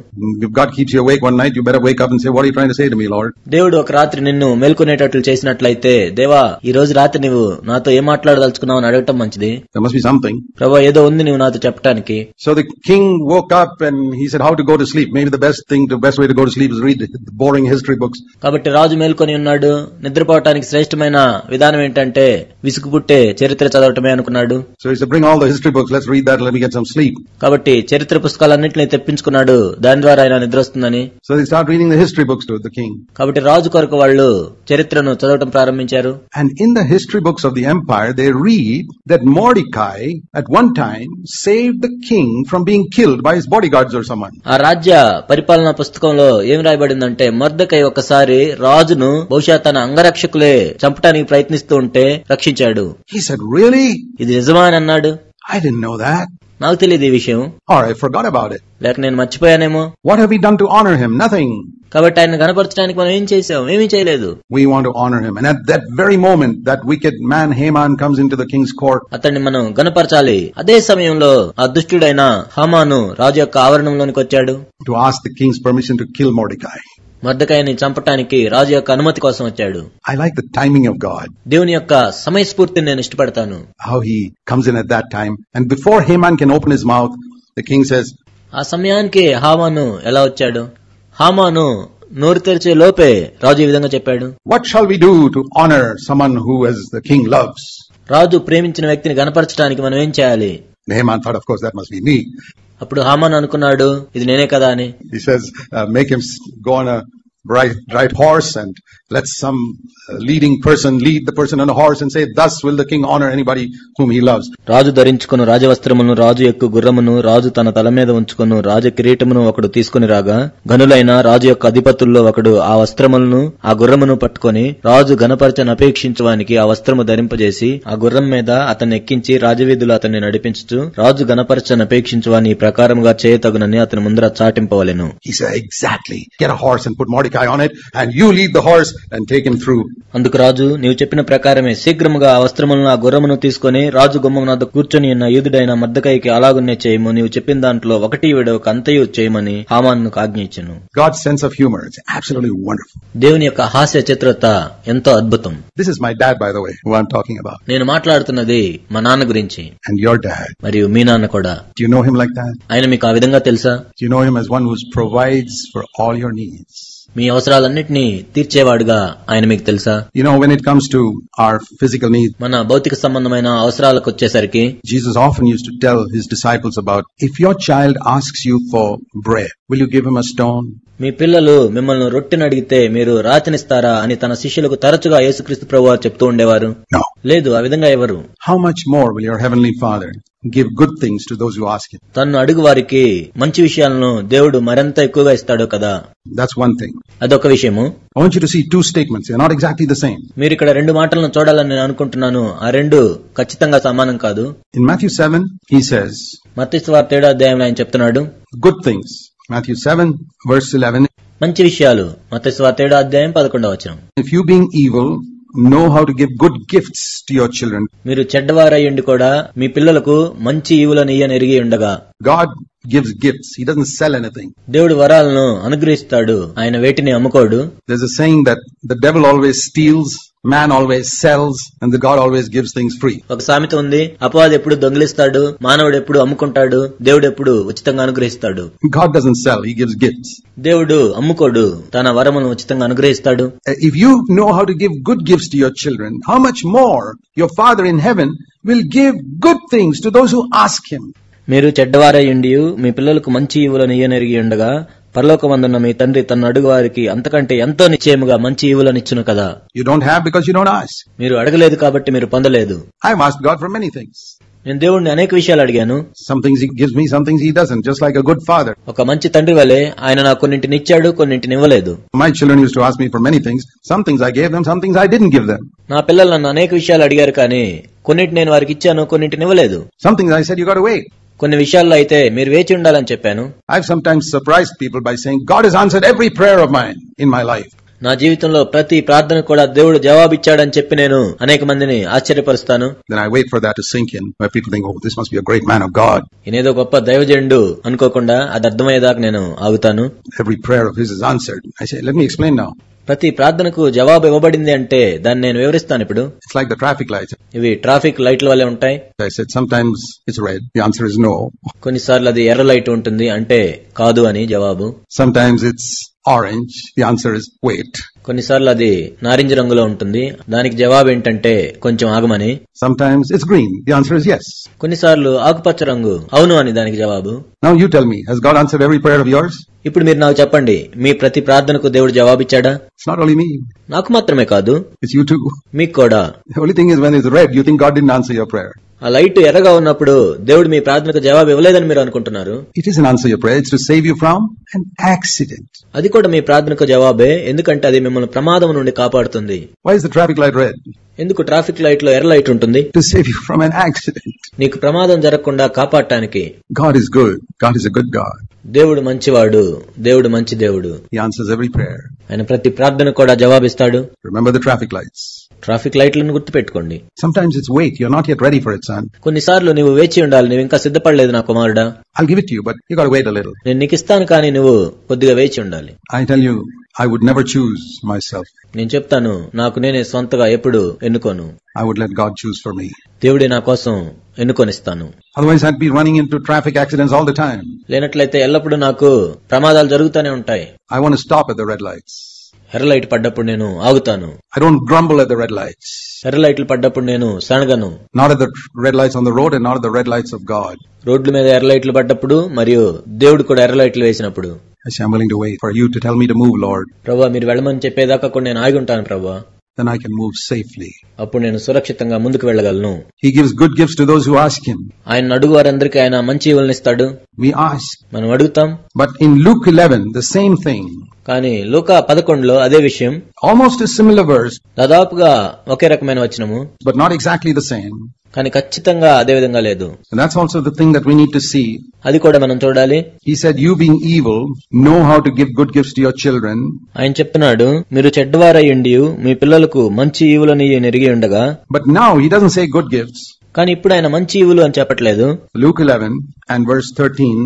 If God keeps you awake one night, you better wake up and say, what are you trying to say to me, Lord? దేవుడు ఒక రాత్రి నిన్ను మేల్కొనేటట్లు చేసినట్లయితే, దేవా, ఈ రోజు రాత్రి నువ్వు నాతో ఏం మాట్లాడదలుచుకున్నావు అని అడగటం మంచిది. There must be something. ప్రభువా, ఏదో ఉంది నువ్వు నాతో చెప్పడానికి. So the king woke up and he said how to go to sleep. Maybe the best way to go to sleep is read the boring history books. కాబట్టి రాజు మేల్కొని ఉన్నాడు. నిద్రపోవటానికి శ్రేష్టమైన విధానం ఏంటంటే విసుగు పుట్టే చరిత్ర చదవటమే అనుకున్నాడు. So he said, bring all the history books, let's read that, let me get some sleep. కాబట్టి చరిత్ర పుస్తకాలన్నింటినీ తెప్పించుకున్నాడు, దాని ద్వారా ఆయన నిద్ర వస్తుందని. So they start reading the history books to the king. కాబట్టి రాజు కొరకు వాళ్ళు చరిత్రను చదవటం ప్రారంభించారు. And in the history books of the empire, they read that Mordecai at one time saved the king from being killed by his bodyguards or someone. ఆ రాజ్య పరిపాలనా పుస్తకంలో ఏం రాయబడిందంటే, మొర్దెకై ఒక్కసారి రాజును బహుశా తన అంగరక్షకులే చంపడానికి ప్రయత్నిస్తూ ఉంటే రక్షించాడు. He said, really? ఇది నిజమా అని అన్నాడు. I didn't know that. నాకు తెలియదు ఈ విషయం, or I forgot about it. లేక నేను మర్చిపోయానేమో. What have we done to honor him? Nothing. కాబట్టి ఆయన కనపరచడానికి మనం ఏం చేసాం? ఏమీ చేయలేదు. We want to honor him, and at that very moment that wicked man Haman comes into the king's court, అతన్ని మనం గణపరచాలి. అదే సమయంలో ఆ దుష్టుడైన హామాను రాజు యొక్క ఆవరణంలోనికి వచ్చాడు. to ask the king's permission to kill Mordecai. మొర్దెకైని చంపటానికి రాజు యొక్క అనుమతి కోసం వచ్చాడు. I like the timing of God. దేవుని యొక్క సమయస్ఫూర్తిని నేను ఇష్టపడతాను. How he comes in at that time, and before Haman can open his mouth, the king says, ఆ సమయానికి హామాను ఎలా వచ్చాడు? హామాను నోరు తెరిచే లోపే రాజు ఈ విధంగా చెప్పాడు, what shall we do to honor someone who as the king loves? రాజు ప్రేమించిన వ్యక్తిని గణపరచడానికి మనం ఏం చేయాలి? Haman thought, of course, that must be me. అప్పుడు హామాను అనుకున్నాడు, ఇది నేనే కదా అని. He says, make him go on a bright horse and let some leading person lead the person on a horse and say, thus will the king honor anybody whom he loves. రాజు ధరించుకును రాజవస్త్రమును, రాజు ఎక్కు గుర్రమును, రాజు తన తల మీద ఉంచుకును రాజ కిరీటమును ఒకడు తీసుకుని రాగా, గనులైన రాజు యొక్క అధిపతుల్లో ఒకడు ఆ వస్త్రములను ఆ గుర్రమును పట్టుకొని రాజు గణపరచని అపేక్షించడానికి ఆ వస్త్రము ధరింపజేసి ఆ గుర్రం మీద అతన్ని ఎక్కించి రాజవీధులు అతన్ని నడిపించుచు రాజు గణపరచని అపేక్షించువాని ఈ ప్రకారముగా చేయతగునని అతని ముందర చాటింపవలెను. He said, exactly. Get a horse and put Mordecai on it, and you lead the horse and take him through. అందుకు రాజు, నీవు చెప్పిన ప్రకారమే శీఘ్రముగా ఆ వస్త్రములను ఆ గుర్రమును తీసుకుని రాజు గుమ్మం వద్ద కూర్చొని ఉన్న యూదుడైన మొర్దెకైకి అలాగున్నే చేయము, నీవు చెప్పిన దాంట్లో ఒకటి విడవక అంతయు చేయమని హామానుకు ఆజ్ఞ ఇచ్చెను. God's sense of humor is absolutely wonderful. దేవుని యొక్క హాస్య చిత్రత ఎంతో అద్భుతం. This is my dad, by the way, who I'm talking about. నేను మాట్లాడుతున్నది మా నాన్న గురించి. And your dad. మరియు మీ నాన్న కూడా. Do you know him like that? ఆయన మీకు ఆ విధంగా తెలుసా? Do you know him as one who provides for all your needs? మీ అవసరాలన్నింటినీ తీర్చేవాడుగా ఆయన మీకు తెలుసా? You know, when it comes to our physical needs, మన భౌతిక సంబంధమైన అవసరాలకు వచ్చేసరికి Jesus often used to tell his disciples about, if your child asks you for bread, will you give him a stone? మీ పిల్లలు మిమ్మల్ని రొట్టెని అడిగితే మీరు రాతినిస్తారా అని తన శిష్యులకు తరచుగా యేసుక్రీస్తు ప్రభువు చెప్తూ ఉండేవారు. No. లేదు, ఆ విధంగా ఎవరు. How much more will your heavenly Father give good things to those who ask him? తన్ను అడుగు వారికి మంచి విషయాలను దేవుడు మరింత ఎక్కువగా ఇస్తాడు కదా. That's one thing. అదొక విషయము. I want you to see two statements. They're not exactly the same. మీరు ఇక్కడ రెండు మాటలను చూడాలని నేను అనుకుంటున్నాను. ఆ రెండు ఖచ్చితంగా సమానం కాదు. In Matthew 7, he says, మత్తయి సువార్త 7వ అధ్యాయంలో ఆయన చెప్తున్నాడు, good things. Matthew 7, verse 11. మంచి విషయాలు. మత్తయి సువార్త 7వ అధ్యాయం 11వ వచనం. If you being evil know how to give good gifts to your children. మీరు చెడ్డవారయ్యుండి కూడా మీ పిల్లలకు మంచి ఈవులను ఇయ్యని ఎరిగి ఉండగా. God gives gifts. He doesn't sell anything. దేవుడు వరాలను అనుగ్రహిస్తాడు, ఆయన వేటిని అమ్ముకోడు. There's a saying that the devil always steals, man always sells, and the God always gives things free. ఒక సామెత ఉంది, అపవాది ఎప్పుడు దొంగిలిస్తాడు, మానవుడు ఎప్పుడు అమ్ముకుంటాడు, దేవుడు ఎప్పుడు ఉచితంగా అనుగ్రహిస్తాడు. God doesn't sell, he gives gifts. దేవుడు అమ్ముకోడు, తన వరములను ఉచితంగా అనుగ్రహిస్తాడు. If you know how to give good gifts to your children, how much more your Father in heaven will give good things to those who ask him. మీరు చెడ్డవారయ్యుండి మీ పిల్లలకు మంచి ఈవులను ఇయ్యనెరిగి ఉండగా పరలోకమందున్న మీ తండ్రి తన అడుగు వారికి అంతకంటే ఎంతో నిశ్చయముగా మంచి ఈవులను ఇచ్చును కదా. You don't have because you don't ask. మీరు అడగలేదు కాబట్టి మీరు పొందలేదు. I've asked God for many things. నేను దేవుడిని అనేక విషయాలు అడిగాను. Some things he gives me, some things he doesn't, just like a good father. ఒక మంచి తండ్రి వలె ఆయన నాకు కొన్నింటిని ఇచ్చాడు, కొన్నింటిని ఇవ్వలేదు. My children used to ask me for many things. Some things I gave them, some things I didn't give them. నా పిల్లలు నన్ను అనేక విషయాలు అడిగారు, కానీ కొన్నింటిని నేను వారికి ఇచ్చాను, కొన్నింటిని ఇవ్వలేదు. Some things I said you got to wait. కొన్ని విషయాల్లో అయితే మీరు వేచి ఉండాలని చెప్పాను. I've sometimes surprised people by saying God has answered every prayer of mine in my life. నా జీవితంలో ప్రతి ప్రార్థన కూడా దేవుడు జవాబిచ్చాడని చెప్పి నేను అనేక మందిని ఆశ్చర్యపరుస్తాను. Then I wait for that to sink in, where people think, oh, this must be a great man of God. ఈయనేదో గొప్ప దైవజనుడు అనుకోకుండా అది అర్థమయ్యేదాకా నేను ఆగుతాను. Every prayer of his is answered. I say, let me explain now. ప్రతి ప్రార్థనకు జవాబు ఇవ్వబడింది అంటే దాన్ని నేను వివరిస్తాను ఇప్పుడు. It's like the traffic lights. ఇవి ట్రాఫిక్ లైట్ల వల్లే ఉంటాయి. I said, sometimes it's red. The answer is no. కొన్నిసార్లు అది ఎర్ర లైట్ ఉంటుంది, అంటే కాదు అని జవాబు. Sometimes it's orange. The answer is wait. కొన్నిసార్లు అది నారింజ రంగులో ఉంటుంది, దానికి జవాబు ఏంటంటే కొంచెం ఆగమని. Sometimes it's green. The answer is yes. కొన్నిసార్లు ఆకుపచ్చ రంగు, అవును అని దానికి జవాబు. Now you tell me, has God answered every prayer of yours? ఇప్పుడు మీరు నాకు చెప్పండి, మీ ప్రతి ప్రార్థనకు దేవుడు జవాబిచ్చాడా? It's not only me. నాకు మాత్రమే కాదు, it's you too. మీకు కూడా. The only thing is, when it's red, you think God didn't answer your prayer. ఆ లైట్ ఎర్రగా ఉన్నప్పుడు దేవుడు మీ ప్రార్థనకు జవాబు ఇవ్వలేదని మీరు అనుకుంటున్నారు. It isn't answer your prayer. It's to save you from an accident. అది కూడా మీ ప్రార్థనకు జవాబే, ఎందుకంటే అది మిమ్మల్ని ప్రమాదం నుండి కాపాడుతుంది. Why is the traffic light red? ఎందుకు ట్రాఫిక్ లైట్ లో ఎర్ర లైట్ ఉంటుంది? To save you from an accident. నీకు ప్రమాదం జరగకుండా కాపాడటానికి. God is good. God is a good God. దేవుడు మంచివాడు, దేవుడు మంచి దేవుడు. He answers every prayer. ఆయన ప్రతి ప్రార్థన కూడా జవాబిస్తాడు. Remember the traffic lights. Traffic లైట్లను గుర్తుపెట్టుకోండి. Sometimes it's wait. You're not yet ready for it, son. కొన్నిసార్లు నువ్వు వేచి ఉండాలి, నువ్వు ఇంకా సిద్ధపడలేదు నా కుమారుడా. I'll give it to you, but you got to wait a little. నేను నీకు ఇస్తాను, కానీ నువ్వు కొద్దిగా వేచి ఉండాలి. I tell you, I would never choose myself. నేను చెప్తాను, నాకు నేనే స్వంతగా ఎప్పుడు ఎన్నుకోను. I would let God choose for me. దేవుడే నా కోసం ఎన్నుకొనిస్తాను. Otherwise I'd be running into traffic accidents all the time. లేనట్లయితే ఎల్లప్పుడూ నాకు ప్రమాదాలు జరుగుతూనే ఉంటాయి. I want to stop at the red lights. ఎర్ర లైట్ పడ్డప్పుడు నేను ఆగుతాను. I don't grumble at the red lights. ఎర్ర లైట్లు పడ్డప్పుడు నేను సణగను. Not at the red lights on the road and not at the red lights of God. రోడ్ల మీద ఎర్ర లైట్లు పడ్డప్పుడు మరియు దేవుడు కూడా ఎర్ర లైట్లు వేసినప్పుడు. I say, I'm willing to wait for you to tell me to move, Lord. ప్రభువా, మీరు వెళ్ళమని చెప్పేదాకా కూడా నేను ఆగి ఉంటాను ప్రభువా. Then I can move safely. అప్పుడు నేను సురక్షితంగా ముందుకు వెళ్ళగలను. He gives good gifts to those who ask him. ఆయన అడుగు వారందరికీ ఆయన మంచి ఈవులను ఇస్తాడు. We ask. మనం అడుగుతాం. But in Luke 11, the same thing. కానీ లూకా 11లో అదే విషయం. Almost a similar verse. దాదాపుగా ఒకే రకమైన వచనము. But not exactly the same. కానీ ఖచ్చితంగా అదే విధంగా లేదు. And that's also the thing that we need to see. అది కూడా మనం చూడాలి. He said, you being evil, know how to give good gifts to your children. ఆయన చెప్తున్నాడు, మీరు చెడ్డవారయ్యుండి మీ పిల్లలకు మంచి ఈవులని ఎరిగి ఉండగా. But now he doesn't say good gifts. కానీ ఇప్పుడు ఆయన మంచి ఈవులు అని చెప్పట్లేదు. Luke 11 and verse 13.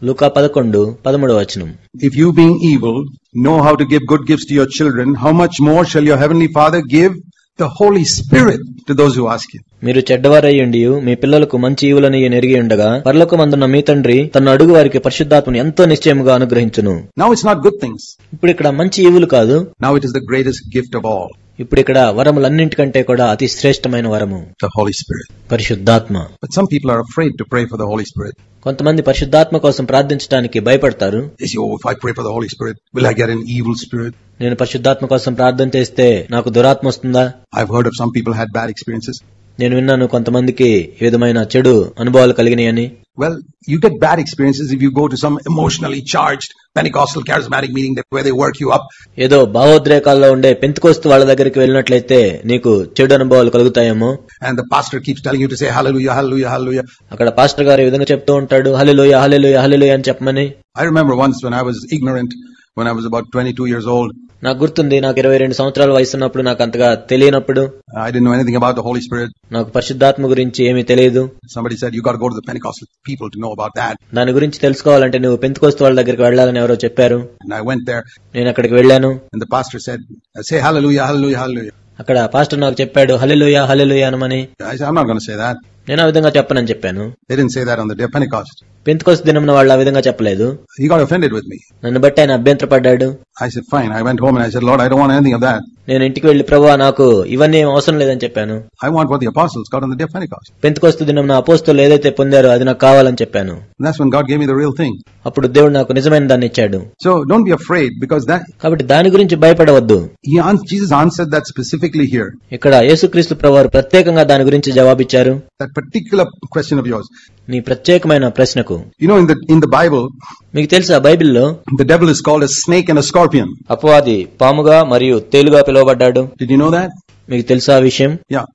లూకా 11:13 వచనం. If you being evil, know how to give good gifts to your children, how much more shall your heavenly Father give the Holy Spirit to those who ask him. మీరు చెడ్డవారయ్యుండి మీ పిల్లలకు మంచి ఈవులని ఎరిగి ఉండగా పరలోకమందున్న మీ తండ్రి తన అడుగు వారికి పరిశుద్ధాత్మను ఎంతో నిశ్చయముగా అనుగ్రహించును. Now it's not good things. ఇప్పుడు ఇక్కడ మంచి ఈవులు కాదు. Now it is the greatest gift of all. ఇప్పుడు ఇక్కడ వరములన్నింటికంటే కూడా అతి శ్రేష్టమైన వరము the Holy Spirit. పరిశుద్ధాత్మ. But some people are afraid to pray for the Holy Spirit. కొంతమంది పరిశుద్ధాత్మ కోసం ప్రార్థించడానికి భయపడతారు. They say, oh, if I pray for the Holy Spirit, will I get an evil spirit? నేను పరిశుద్ధాత్మ కోసం ప్రార్థన చేస్తే నాకు దురాత్మ వస్తుందా? I've heard of some people had bad experiences. నేను విన్నాను కొంతమందికి ఈ విధమైన చెడు అనుభవాలు కలిగినాయని. Well, you get bad experiences if you go to some emotionally charged Pentecostal charismatic meeting where they work you up. ఏదో భావోద్రేకాల్లో ఉండే పెంతెకోస్తు వాళ్ళ దగ్గరికి వెళ్ళినట్లయితే నీకు చెడు అనుభవాలు కలుగుతాయేమో. And the pastor keeps telling you to say hallelujah, hallelujah, hallelujah. అక్కడ pastor గారు ఈ విధంగా చెప్తూ ఉంటాడు, హల్లెలూయా హల్లెలూయా హల్లెలూయా అని చెప్పమని. I remember once when I was ignorant, when I was about 22 years old. నాకు గుర్తుంది, నాకు 22 సంవత్సరాల వయసు ఉన్నప్పుడు, నాకు అంతగా తెలియనప్పుడు. I didn't know anything about the Holy Spirit. నాకు పరిశుద్ధాత్మ గురించి ఏమీ తెలియదు. Somebody said you got to go to the Pentecostal people to know about that. దాని గురించి తెలుసుకోవాలంటే నువ్వు పెంతెకోస్తు వాళ్ళ దగ్గరికి వెళ్ళాలని ఎవరో చెప్పారు. And I went there. నేను అక్కడికి వెళ్ళాను. And the pastor said, say hallelujah, hallelujah, hallelujah. అక్కడ పాస్టర్ నాకు చెప్పాడు, హల్లెలూయా హల్లెలూయా అనమని. I said, I'm not going to say that. నేను ఆ విధంగా చెప్పనని చెప్పాను. They didn't say that on the day of Pentecost. Pentecost దినమున వాళ్ళు ఆ విధంగా చెప్పలేదు. He got offended with me. నన్ను బట్టి ఆయన అభ్యంతరపడ్డాడు. I said, fine. I went home and I said, Lord, I don't want anything of that. నేను ఇంటికి వెళ్లి, ప్రభువా నాకు ఇవన్నీ ఏం అవసరం లేదని చెప్పాను. I want what the apostles got on the day of Pentecost. Pentecost దినమున అపోస్తలులు ఏదైతే పొందారో అది నాకు కావాలని చెప్పాను. And that's when God gave me the real thing. అప్పుడు దేవుడు నాకు నిజమైన దాన్ని ఇచ్చాడు. So don't be afraid because that. కాబట్టి దాని గురించి భయపడవద్దు. Jesus answered that specifically here. ఇక్కడ యేసుక్రీస్తు ప్రభువారు ప్రత్యేకంగా దాని గురించి జవాబిచ్చారు. That particular question of yours. నీ ప్రత్యేకమైన ప్రశ్నకు. You know, in the Bible, మీకు తెలుసా బైబిల్లో the devil is called a snake and a scorpion. అపవాది పాముగా మరియు తేలుగా పిలువబడ్డాడు. Did you know that? మీకు తెలుసా ఆ విషయం? Yeah,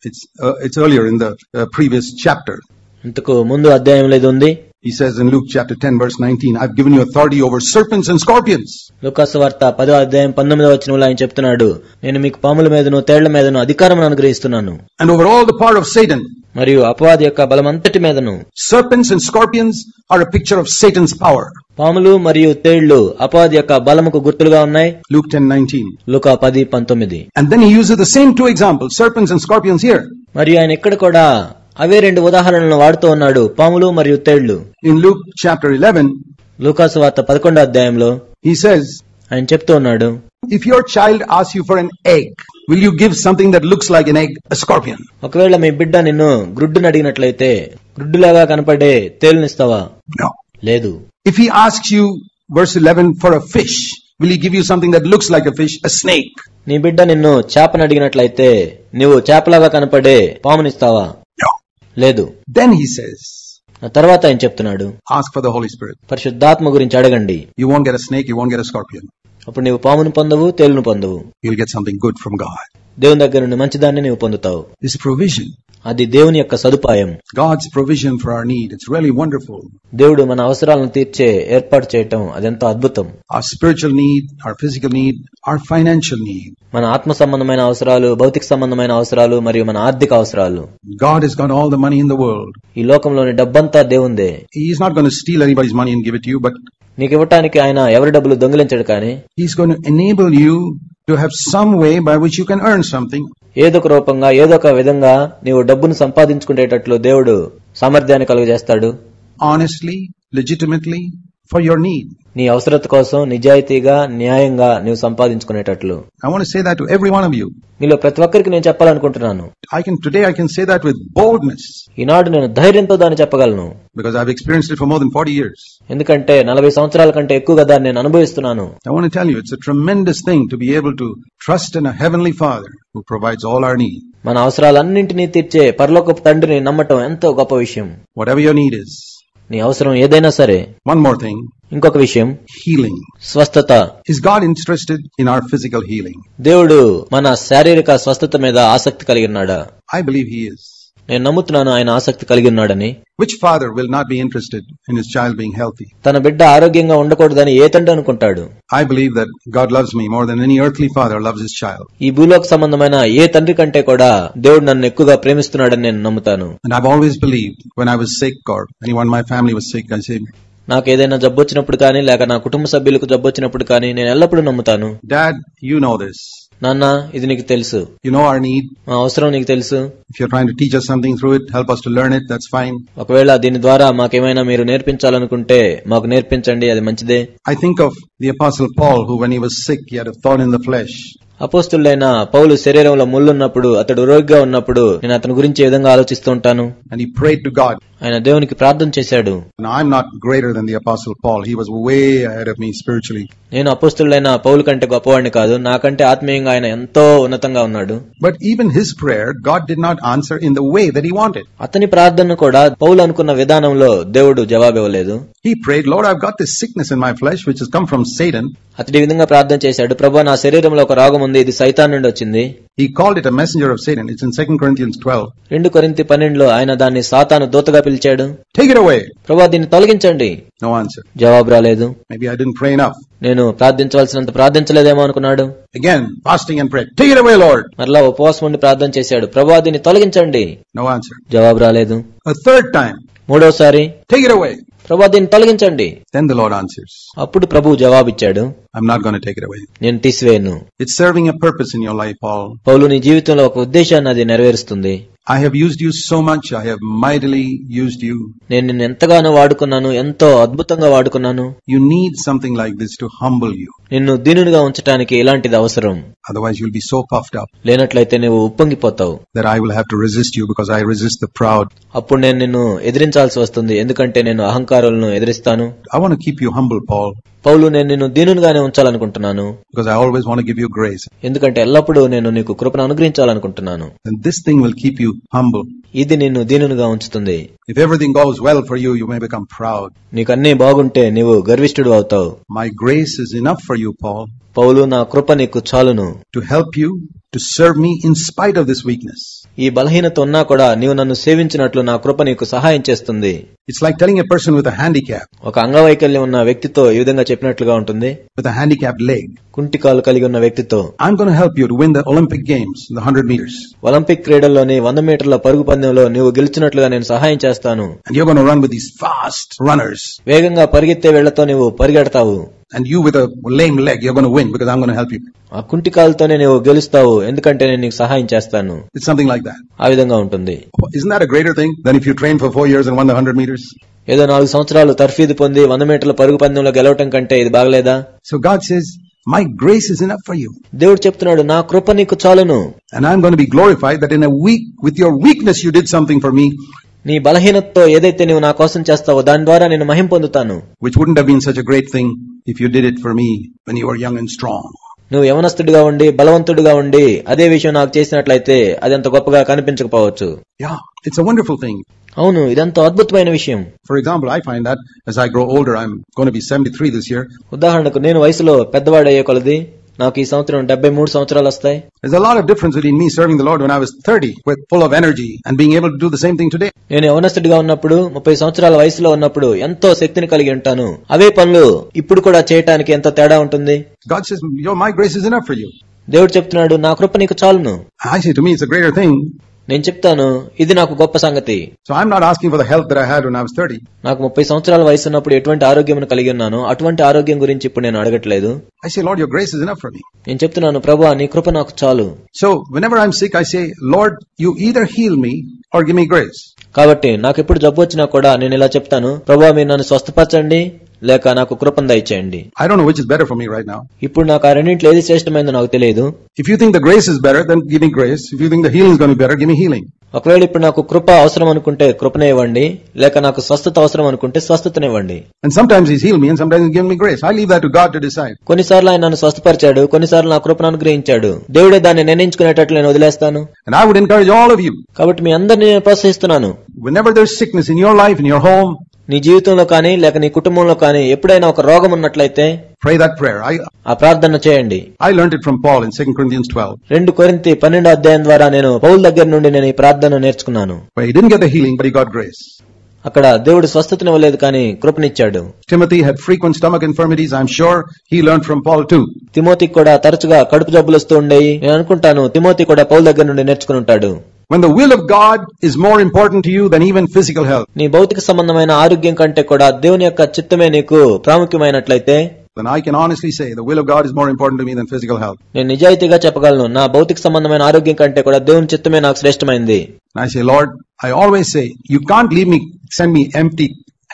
it's earlier in the previous chapter. ఇంతకు ముందు అధ్యాయంలో ఇది ఉంది. He says in Luke chapter 10 verse 19, I've given you authority over serpents and scorpions. లూకాసు వార్త 10వ అధ్యాయం 19వ వచనంలో ఆయన చెప్తున్నాడు, నేను మీకు పాముల మీదను తేళ్ల మీదను అధికారమును అనుగ్రహిస్తున్నాను. And over all the power of Satan. మరియు అపవాది యొక్క బలమంతటి మీదను. Serpents and scorpions are a picture of Satan's power. పాములు మరియు తేళ్లు అపవాది యొక్క బలముకు గుర్తులుగా ఉన్నాయి. Luke 10:19. Luka 10:19. And then he uses the same two examples, serpents and scorpions here. మరియు ఆయన ఇక్కడ కూడా అవే రెండు ఉదాహరణలను వాడుతూ ఉన్నాడు, పాములు మరియు తేళ్లు. In Luke chapter 11, లూకాసు వార్త 11వ అధ్యాయంలో he says, ఆయన చెప్తూ ఉన్నాడు, if your child asks you for an egg, will you give something that looks like an egg, a scorpion? ఒకవేళ మీ బిడ్డ నిన్ను గ్రుడ్డును అడిగినట్లయితే గ్రుడ్డులాగా కనపడే తేలునిస్తావా? No. లేదు. If he asks you, verse 11, for a fish, will he give you something that looks like a fish, a snake? నీ బిడ్డ నిన్ను చేపను అడిగినట్లయితే నువ్వు చేపలాగా కనపడే పామునిస్తావా? No. లేదు. Then he says, ఆ తర్వాత ఆయన చెప్తున్నాడు, ask for the Holy Spirit. పరిశుద్ధాత్మ గురించి అడగండి. You won't get a snake, you won't get a scorpion. అప్పుడు నీవు పామును పొందవు, తేలును పొందవు. You'll get something good from God. దేవుని దగ్గర నుండి మంచిదాన్ని నీవు పొందుతావు. It's provision. అది దేవుని యొక్క సదుపాయం. God's provision for our need. It's really wonderful. దేవుడు మన అవసరాలను తీర్చే ఏర్పాటు చేయటం అదెంతో అద్భుతం. Our spiritual need, our physical need, our financial need. మన ఆత్మ సంబంధమైన అవసరాలు, భౌతిక సంబంధమైన అవసరాలు మరియు మన ఆర్థిక అవసరాలు. God has got all the money in the world. ఈ లోకంలోని డబ్బంతా దేవుందే. He is not going to steal anybody's money and give it to you, but నీకు ఇవ్వటానికి ఆయన ఎవరి డబ్బులు దొంగిలించడు, కానీ He's going to enable you to have some way by which you can earn something. ఏదొక రూపంగా ఏదొక విధంగా నీవు డబ్బును సంపాదించుకునేటట్లు దేవుడు సామర్థ్యాన్ని కలుగజేస్తాడు. Honestly, legitimately, for your need. నీ అవసరత కోసం నిజాయితీగా న్యాయంగా నీవు సంపాదించుకునేటట్లు. I want to say that to every one of you. మీలో ప్రతి ఒక్కరికి నేను చెప్పాలనుకుంటున్నాను. Today I can say that with boldness. ఈనాడు నేను ధైర్యంతో దాన్ని చెప్పగలను. Because I've experienced it for more than 40 years. ఎందుకంటే 40 సంవత్సరాల కంటే ఎక్కువగా దాన్ని నేను అనుభవిస్తున్నాను. I want to tell you, it's a tremendous thing to be able to trust in a heavenly Father who provides all our need. మన అవసరాలన్నింటినీ తీర్చే పరలోకపు తండ్రిని నమ్మటం ఎంతో గొప్ప విషయం. Whatever your need is. నీ అవసరం ఏదైనా సరే. One more thing. ఇంకొక విషయం, healing. స్వస్థత. Is God interested in our physical healing? దేవుడు మన శారీరక స్వస్థత మీద ఆసక్తి కలిగి ఉన్నాడా? I believe He is. నేను నమ్ముతున్నాను ఆయన ఆసక్తి కలిగి ఉన్నాడని. Which father will not be interested in his child being healthy? తన బిడ్డ ఆరోగ్యంగా ఉండకూడదని ఏ తండ్రి అనుకుంటాడు? I believe that God loves me more than any earthly father loves his child. ఈ భూలోక సంబంధమైన ఏ తండ్రి కంటే కూడా దేవుడు నన్ను ఎక్కువగా ప్రేమిస్తున్నాడని నేను నమ్ముతాను. And I've always believed when I was sick or anyone in my family was sick, I said, నాకు ఏదైనా జబ్బు వచ్చినప్పుడు కానీ లేక నా కుటుంబ సభ్యులకు జబ్బు వచ్చినప్పుడు కానీ నేను ఎల్లప్పుడూ నమ్ముతాను. Dad, you know this. నాన్న, ఇది నీకు తెలుసు. You know our need. మా అవసరం నీకు తెలుసు. If you're trying to teach us something through it, help us to learn it, that's fine. ఒకవేళ దీని ద్వారా మాకేమైనా మీరు నేర్పించాలనుకుంటే మాకు నేర్పించండి, అది మంచిదే. I think of the Apostle Paul, who when he was sick, he had a thorn in the flesh. అపోస్తులైన పౌలు శరీరంలో ముళ్ళున్నప్పుడు, అతడు రోగిగా ఉన్నప్పుడు నేను అతని గురించి ఏ విధంగా ఆలోచిస్తూ ఉంటాను. And he prayed to God. ఆయన దేవునికి ప్రార్థన చేశాడు. Now I'm not greater than the Apostle Paul. He was way ahead of me spiritually. నేను అపోస్తులైన పౌలు కంటే గొప్పవాడిని కాదు, నాకంటే ఆత్మీయంగా ఆయన ఎంతో ఉన్నతంగా ఉన్నాడు. But even his prayer, God did not answer in the way that he wanted. అతని ప్రార్థన కూడా పౌలు అనుకున్న విధానంలో దేవుడు జవాబివ్వలేదు. He prayed, Lord, I've got this sickness in my flesh which has come from Satan. అతడి విధంగా ప్రార్థన చేశాడు, ప్రభువా నా శరీరంలో ఒక రోగం ఉంది, ఇది సైతాన్ నుండి వచ్చింది. He called it a messenger of Satan. It's in 2 Corinthians 12. 2 కొరింథీ 12లో ఆయన దాన్ని సాతాను దూతగా పిలిచాడు. Take it away. ప్రభువా దీన్ని తొలగించండి. No answer. జవాబు రాలేదు. Maybe I didn't pray enough. నేను ప్రార్థించవలసినంత ప్రార్థించలేదేమో అనుకున్నాడు. Again, fasting and prayer. Take it away, Lord. మరలా ఉపవాసం ఉండి ప్రార్థన చేశాడు, ప్రభువా దీన్ని తొలగించండి. No answer. జవాబు రాలేదు. A third time. మూడోసారి, Take it away. ప్రభువా దీన్ని తొలగించండి. Then the Lord answers. అప్పుడు ప్రభువు జవాబిచ్చాడు, I'm not going to take it away. నేను తీసివేయను. It's serving a purpose in your life, Paul. పౌలు నీ జీవితంలో ఒక ఉద్దేశాన్ని అది నెరవేరుస్తుంది. I have used you so much. I have mightily used you. నేను నిన్ను ఎంతగానో వాడుకున్నాను, ఎంతో అద్భుతంగా వాడుకున్నాను. You need something like this to humble you. నిన్ను దీనునిగా ఉంచడానికి ఇలాంటిది అవసరం. Otherwise you'll be so puffed up లేనట్లయితే నువ్వు ఉప్పొంగిపోతావు. that I will have to resist you because I resist the proud. అప్పుడు నేను నిన్ను ఎదిరించాల్సి వస్తుంది, ఎందుకంటే నేను అహంకారులను ఎదిరిస్తాను. I want to keep you humble, Paul. పౌలు, నేను నిన్ను దీనునిగానే ఉంచాలనుకుంటున్నాను. Because I always want to give you grace. ఎందుకంటే ఎల్లప్పుడూ నేను నీకు కృపను అనుగ్రహించాలనుకుంటున్నాను. And this thing will keep you humble. ఇది నిన్ను దీనునిగా ఉంచుతుంది. If everything goes well for you, you may become proud. నీకు అన్నీ బాగుంటే నీవు గర్విష్ఠుడు అవుతావు. My grace is enough for you, Paul. పౌలు, నా కృప నీకు చాలును. To help you to serve me in spite of this weakness. ఈ బలహీనత ఉన్నా కూడా నీవు నన్ను సేవించినట్లు నా కృప నీకు సహాయం చేస్తుంది. It's like telling a person with a handicap. ఒక అంగవైకల్యం ఉన్న వ్యక్తితో ఈ విధంగా చెప్పినట్లుగా ఉంటుంది. With a handicapped leg. కుంటికాలు కలిగి ఉన్న వ్యక్తితో, I'm going to help you to win the Olympic Games, the 100 meters. Olympic క్రీడల్లోని 100 మీటర్ల పరుగు పందెంలో నీవు గెలిచినట్లుగా నేను సహాయం చేస్తాను. And you're going to run with these fast runners. వేగంగా పరిగెత్తే వేళ్లతో నీవు పరిగెడతావు. And you with a lame leg, you're going to win because I'm going to help you. ఆ కుంటికాలతోనే నీవు గెలుస్తావు, ఎందుకంటే నేను నీకు సహాయం చేస్తాను. It's something like that. ఆ విధంగా ఉంటుంది. Isn't that a greater thing than if you train for 4 years and won the 100 meters? ఏదో 4 సంవత్సరాలు తర్ఫీదు పొంది 100 మీటర్ల పరుగు పందెంలో గెలవటం కంటే ఇది బాగలేదా? So God says, my grace is enough for you. దేవుడు చెప్తున్నాడు, నా కృప నీకు చాలును. And I'm going to be glorified that in a week, with your weakness you did something for me. నీ బలహీనతతో ఏదైతే నీవు నా కోసం చేస్తావో దాని ద్వారా నేను మహిమ పొందుతాను. Which wouldn't have been such a great thing if you did it for me when you were young and strong. నువ్వు యవనస్తుడిగా ఉండి బలవంతుడిగా ఉండి అదే విషయం నాకు చేసినట్లయితే అది అంత గొప్పగా కనిపించకపోవచ్చు. Yeah, it's a wonderful thing. అవును, ఇదంతా అద్భుతమైన విషయం. For example, I find that as I grow older, I'm going to be 73 this year. ఉదాహరణకు నేను వయసులో పెద్దవాడయ్యే కొలది, నాకు ఈ సంవత్సరం 73 సంవత్సరాలు వస్తాయి. There's a lot of difference between me serving the Lord when I was 30 with full of energy and being able to do the same thing today. నేను యవనస్తుడిగా ఉన్నప్పుడు 30 సంవత్సరాల వయసులో ఉన్నప్పుడు ఎంతో శక్తిని కలిగి ఉంటాను. అవే పనులు ఇప్పుడు కూడా చేయడానికి ఎంత తేడా ఉంటుంది. God says, my grace is enough for you. దేవుడు చెప్తున్నాడు, నా కృప నీకు చాలును. I say, to me it's a greater thing. నేను చెప్తాను, ఇది నాకు గొప్ప సంగతి. So I'm not asking for the health that I had when I was 30. నాకు 30 సంవత్సరాల వయసు ఉన్నప్పుడు ఎటువంటి ఆరోగ్యం కలిగి ఉన్నానో అటువంటి ఆరోగ్యం గురించి ఇప్పుడు నేను అడగట్లేదు. I say, Lord, your grace is enough for me. నేను చెప్తున్నాను, ప్రభువా నీ కృప నాకు చాలు. So whenever I'm sick, I say, Lord, you either heal me or give me grace. కాబట్టి నాకు ఎప్పుడు జబ్బు వచ్చినా కూడా నేను ఇలా చెప్తాను, ప్రభువా మీరు నన్ను స్వస్థపరచండి లేక నాకు కృపను దయచేయండి. I don't know which is better for me right now. ఇప్పుడు నాకు ఆ రెండింటిలో ఏది శ్రేష్టమైందో నాకు తెలియదు. If you think the grace is better, then give me grace. If you think the healing is going to be better, give me healing. ఒకవేళ ఇప్పుడు నాకు కృప అవసరం అనుకుంటే కృపనే ఇవ్వండి, లేక నాకు స్వస్థత అవసరం అనుకుంటే స్వస్థతనివ్వండి. And sometimes he's healed me and sometimes he's given me grace. I leave that to God to decide. కొన్నిసార్లు ఆయన నన్ను స్వస్థపరిచాడు, కొన్నిసార్లు నా కృపను అనుగ్రహించాడు. దేవుడే దాన్ని నిర్ణయించుకునేటట్లు నేను వదిలేస్తాను. And I would encourage all of you. కాబట్టి మీ అందరినీ నేను ప్రోత్సహిస్తున్నాను. Whenever there's sickness in your life, in your home, నీ జీవితంలో కానీ లేక నీ కుటుంబంలో కానీ ఎప్పుడైనా ఒక రోగం ఉన్నట్లయితే pray that prayer. ఆ ప్రార్థన చేయండి. I learned it from Paul in 2 Corinthians 12. 2 కొరింథీ 12వ అధ్యాయం ద్వారా నేను పౌలు దగ్గర నుండి నేను ఈ ప్రార్థన నేర్చుకున్నాను. Where he didn't get the healing, but he got grace. అక్కడ దేవుడు స్వస్థతనివ్వలేదు కానీ కృపనిచ్చాడు. Timothy had frequent stomach infirmities. I'm sure he learned from Paul too. తిమోతికి కూడా తరచుగా కడుపు జబ్బులు వస్తూ ఉండేవి. నేను అనుకుంటాను తిమోతి కూడా పౌలు దగ్గర నుండి నేర్చుకుని ఉంటాడు. When the will of God is more important to you than even physical health, నీ భౌతిక సంబంధమైన ఆరోగ్యం కంటే కూడా దేవుని యొక్క చిత్తమే నీకు ప్రాముఖ్యమైనట్లయితే, then I can honestly say the will of God is more important to me than physical health. నేను నిజాయితీగా చెప్పగలను, నా భౌతిక సంబంధమైన ఆరోగ్యం కంటే కూడా దేవుని చిత్తమే నాకు శ్రేష్టమైంది. I say, Lord, I always say, you can't send me empty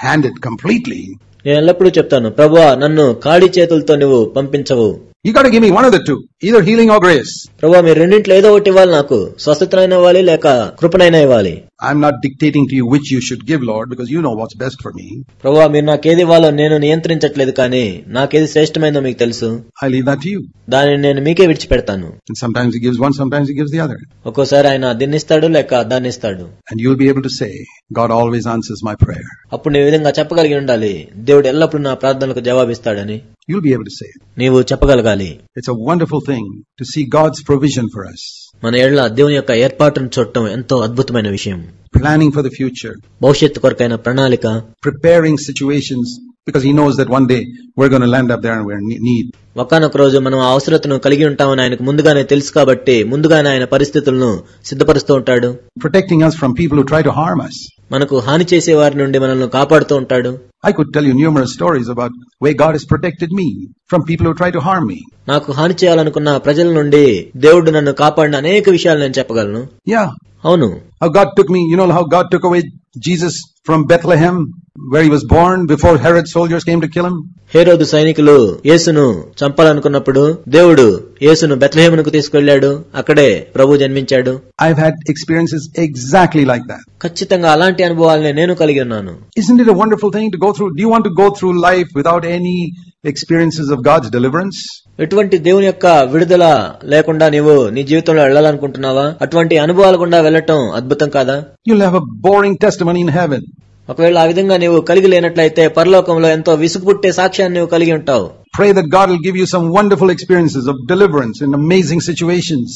handed completely. నేను ఎల్లప్పుడూ చెప్తాను, ప్రభువా నన్ను ఖాళీ చేతులతో నువ్వు పంపించవు. You got to give me one of the two, either healing or grace. ప్రభువా మీరు రెండింటిలో ఏదో ఒకటి ఇవ్వాలి, నాకు స్వస్థతనైనా ఇవ్వాలి లేక కృపనైనా ఇవ్వాలి. I'm not dictating to you which you should give, Lord, because you know what's best for me. ప్రభువా మీరు నాకేది ఇవ్వాలో నేను నియంత్రించట్లేదు, కానీ నాకేది శ్రేష్టమైందో మీకు తెలుసు. I leave that to you. దానిని నేను మీకే విడిచిపెడతాను. And sometimes he gives one, sometimes he gives the other. ఒక్కోసారి ఆయన దీన్ని ఇస్తాడు లేక దాన్ని ఇస్తాడు. And you'll be able to say, God always answers my prayer. అప్పుడు నీ విధంగా చెప్పగలిగి ఉండాలి, దేవుడు ఎల్లప్పుడూ నా ప్రార్థనలకు జవాబిస్తాడని. You'll be able to say it. నీవు చెప్పగలగాలి. It's a wonderful thing to see God's provision for us. మన ఏళ్ల దేవుని యొక్క ఏర్పాటును చూడటం ఎంతో అద్భుతమైన విషయం. Planning for the future. భవిష్యత్తు కొరకైన ప్రణాళిక. Preparing situations because he knows that one day we're going to land up there and we're in need. ఒకానొక రోజు మనం ఆ అవసరతను కలిగి ఉంటామని ఆయనకు ముందుగానే తెలుసు కాబట్టి ముందుగానే ఆయన పరిస్థితులను సిద్ధపరుస్తూ ఉంటాడు. Protecting us from people who try to harm us. మనకు హాని చేసే వారి నుండి మనల్ని కాపాడుతూ ఉంటాడు. I could tell you numerous stories about where God has protected me from people who try to harm me. నాకు హాని చేయాలనుకున్న ప్రజల నుండి దేవుడు నన్ను కాపాడిన అనేక విషయాలు నేను చెప్పగలను. Yeah. అవును. How God took me, you know how God took away Jesus from Bethlehem where he was born before Herod's soldiers came to kill him? హేరోదు సైనికులు యేసును చంపాలనుకున్నప్పుడు దేవుడు యేసును బెత్లెహేమునకు తీసుకెళ్లాడు, అక్కడే ప్రభు జన్మించాడు. I've had experiences exactly like that. ఖచ్చితంగా అలాంటి అనుభవాలనే నేను కలిగి ఉన్నాను. Isn't it a wonderful thing to go through? Do you want to go through life without any experiences of God's deliverance? ఎటువంటి దేవుని యొక్క విడుదల లేకుండా నీవు నీ జీవితంలో వెళ్ళాలనుకుంటున్నావా? అటువంటి అనుభవాలు గుండా వెళ్ళటం అద్భుతం కాదా? You'll have a boring testimony in heaven. ఒకవేళ ఆ విధంగా నీవు కలిగి లేనట్లయితే పరలోకంలో ఎంతో విసుగు పుట్టే సాక్ష్యాన్ని నీవు కలిగి ఉంటావు. Pray that God will give you some wonderful experiences of deliverance in amazing situations.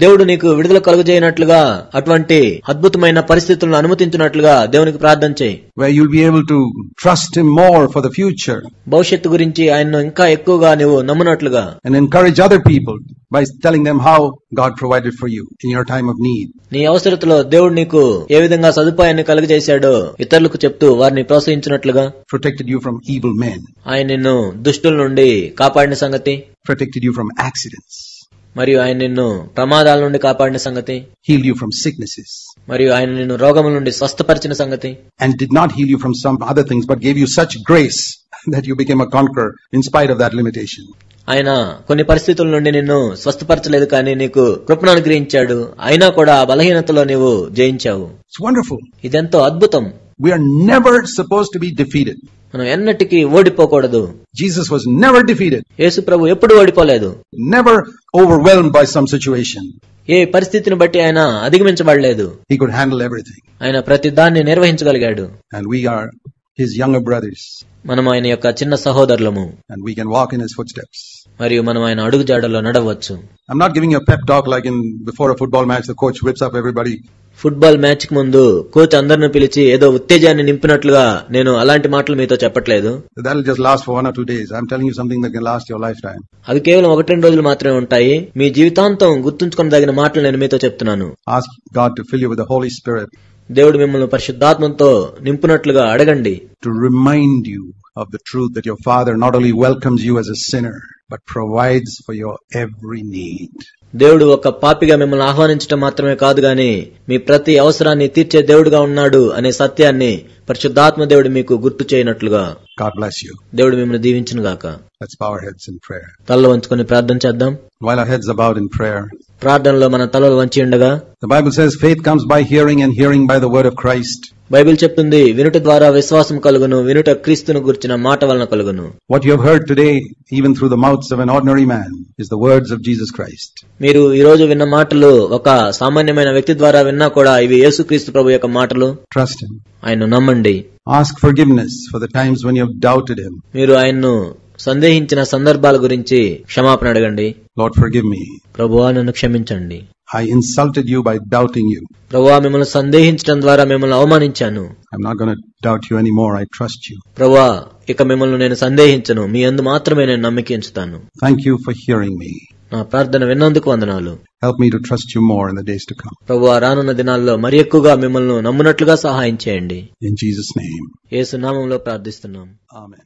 దేవుడు నీకు విడుదల కలుగజేయనట్లుగా అటువంటి అద్భుతమైన పరిస్థితులను అనుమతించినట్లుగా దేవునికి ప్రార్థన చేయి. Where you'll be able to trust him more for the future. భవిష్యత్తు గురించి ఆయన్ను ఇంకా ఎక్కువగా నీవు నమ్మునట్లుగా. And encourage other people by telling them how God provided for you in your time of need. నీ అవసరతలో దేవుడు నీకు ఏ విధంగా సదుపాయాన్ని కలుగజేశాడో ఇతరులకు చెప్తూ వారిని ప్రోత్సహించినట్లుగా. Protected you from evil men. ఆయన నిన్ను దుష్టుల నుండి కాపాడిన సంగతి. Protected you from accidents. మరియు ఆయన నిన్ను ప్రమాదాల నుండి కాపాడిన సంగతి. Healed you from sicknesses. మరియు ఆయన నిన్ను రోగముల నుండి స్వస్థపరిచిన సంగతి. And did not heal you from some other things but gave you such grace that you became a conqueror in spite of that limitation. ఆయన కొన్ని పరిస్థితుల నుండి నిన్ను స్వస్థపరచలేదు, కానీ నీకు కృపను అనుగ్రహించాడు. అయినా కూడా ఆ బలహీనతలో నీవు జయించావు. It's wonderful. ఇదెంతో అద్భుతం. We are never supposed to be defeated. మనం ఎన్నటికీ ఓడిపోకూడదు. Jesus was never defeated. యేసు ప్రభు ఎప్పుడు ఓడిపోలేదు. Never overwhelmed by some situation. ఏ పరిస్థితిని బట్టి ఆయన అధిగమించబడలేదు. He could handle everything. ఆయన ప్రతి దాన్ని నిర్వహించగలిగాడు. And we are his younger brothers. మనం ఆయన యొక్క చిన్న సహోదరులము. And we can walk in his footsteps. మరియు మనం ఆయన అడుగుజాడల్లో నడవచ్చు. I'm not giving you a pep talk like before a football match the coach whips up everybody. Football match కి ముందు కోచ్ అందరిని పిలిచి ఏదో ఉత్తేజాన్ని నింపినట్లుగా నేను అలాంటి మాటలు మీతో చెప్పట్లేదు. That'll just last for 1 or 2 days. I'm telling you something that can last your lifetime. అవి కేవలం 1-2 రోజులు మాత్రమే ఉంటాయి. మీ జీవితాంతం గుర్తుంచుకోదగిన మాటలు నేను మీతో చెప్తున్నాను. Ask God to fill you with the Holy Spirit. దేవుడు మిమ్మల్ని పరిశుద్ధాత్మతో నింపునట్లుగా అడగండి. To remind you of the truth that your Father not only welcomes you as a sinner, but provides for your every need. దేవుడు ఒక పాపిగా మిమ్మల్ని ఆహ్వానించడం మాత్రమే కాదు గాని మీ ప్రతి అవసరాన్ని తీర్చే దేవుడుగా ఉన్నాడు అనే సత్యాన్ని పరిశుద్ధాత్మ దేవుడు మీకు గుర్తు చేయనట్లుగా. God bless you. దేవుడు మిమ్మల్ని దీవించును గాక. Let's bow our heads in prayer. తలలు వంచుకొని ప్రార్థన చేద్దాం. While our heads are bowed in prayer, ప్రార్థనలో మన తలలు వంచి ఉండగా, the Bible says faith comes by hearing and hearing by the word of Christ. Bible చెప్తుంది వినుట ద్వారా విశ్వాసం కలుగును, వినుట క్రీస్తును గురించిన మాట వలన కలుగును. What you have heard today, even through the mouths of an ordinary man, is the words of Jesus Christ. మీరు ఈ రోజు విన్న మాటలు ఒక సామాన్యమైన వ్యక్తి ద్వారా విన్నా కూడా ఇవి యేసుక్రీస్తు ప్రభు యొక్క మాటలు. Trust him. ఆయన్ను నమ్మండి. Ask forgiveness for the times when you have doubted him. మీరు ఆయన్ను సందేహించిన సందర్భాల గురించి క్షమాపణ అడగండి. Lord, forgive me. ప్రభువా నన్ను క్షమించండి. I insulted you by doubting you. ప్రభువా మిమ్మల్ని సందేహించడం ద్వారా మిమ్మల్ని అవమానించాను. I'm not going to doubt you anymore. I trust you. ప్రభువా ఇక మిమ్మల్ని నేను సందేహించను, మీ యందు మాత్రమే నేను నమ్మిక ఉంచుతాను. Thank you for hearing me. నా ప్రార్థన విన్నందుకు వందనాలు. Help me to trust you more in the days to come. ప్రభువా రానున్న దినాల్లో మరి ఎక్కువగా మిమ్మల్ని నమ్మునట్లుగా సహాయం చేయండి. In Jesus' name. యేసు నామములో ప్రార్థిస్తున్నాం. Amen.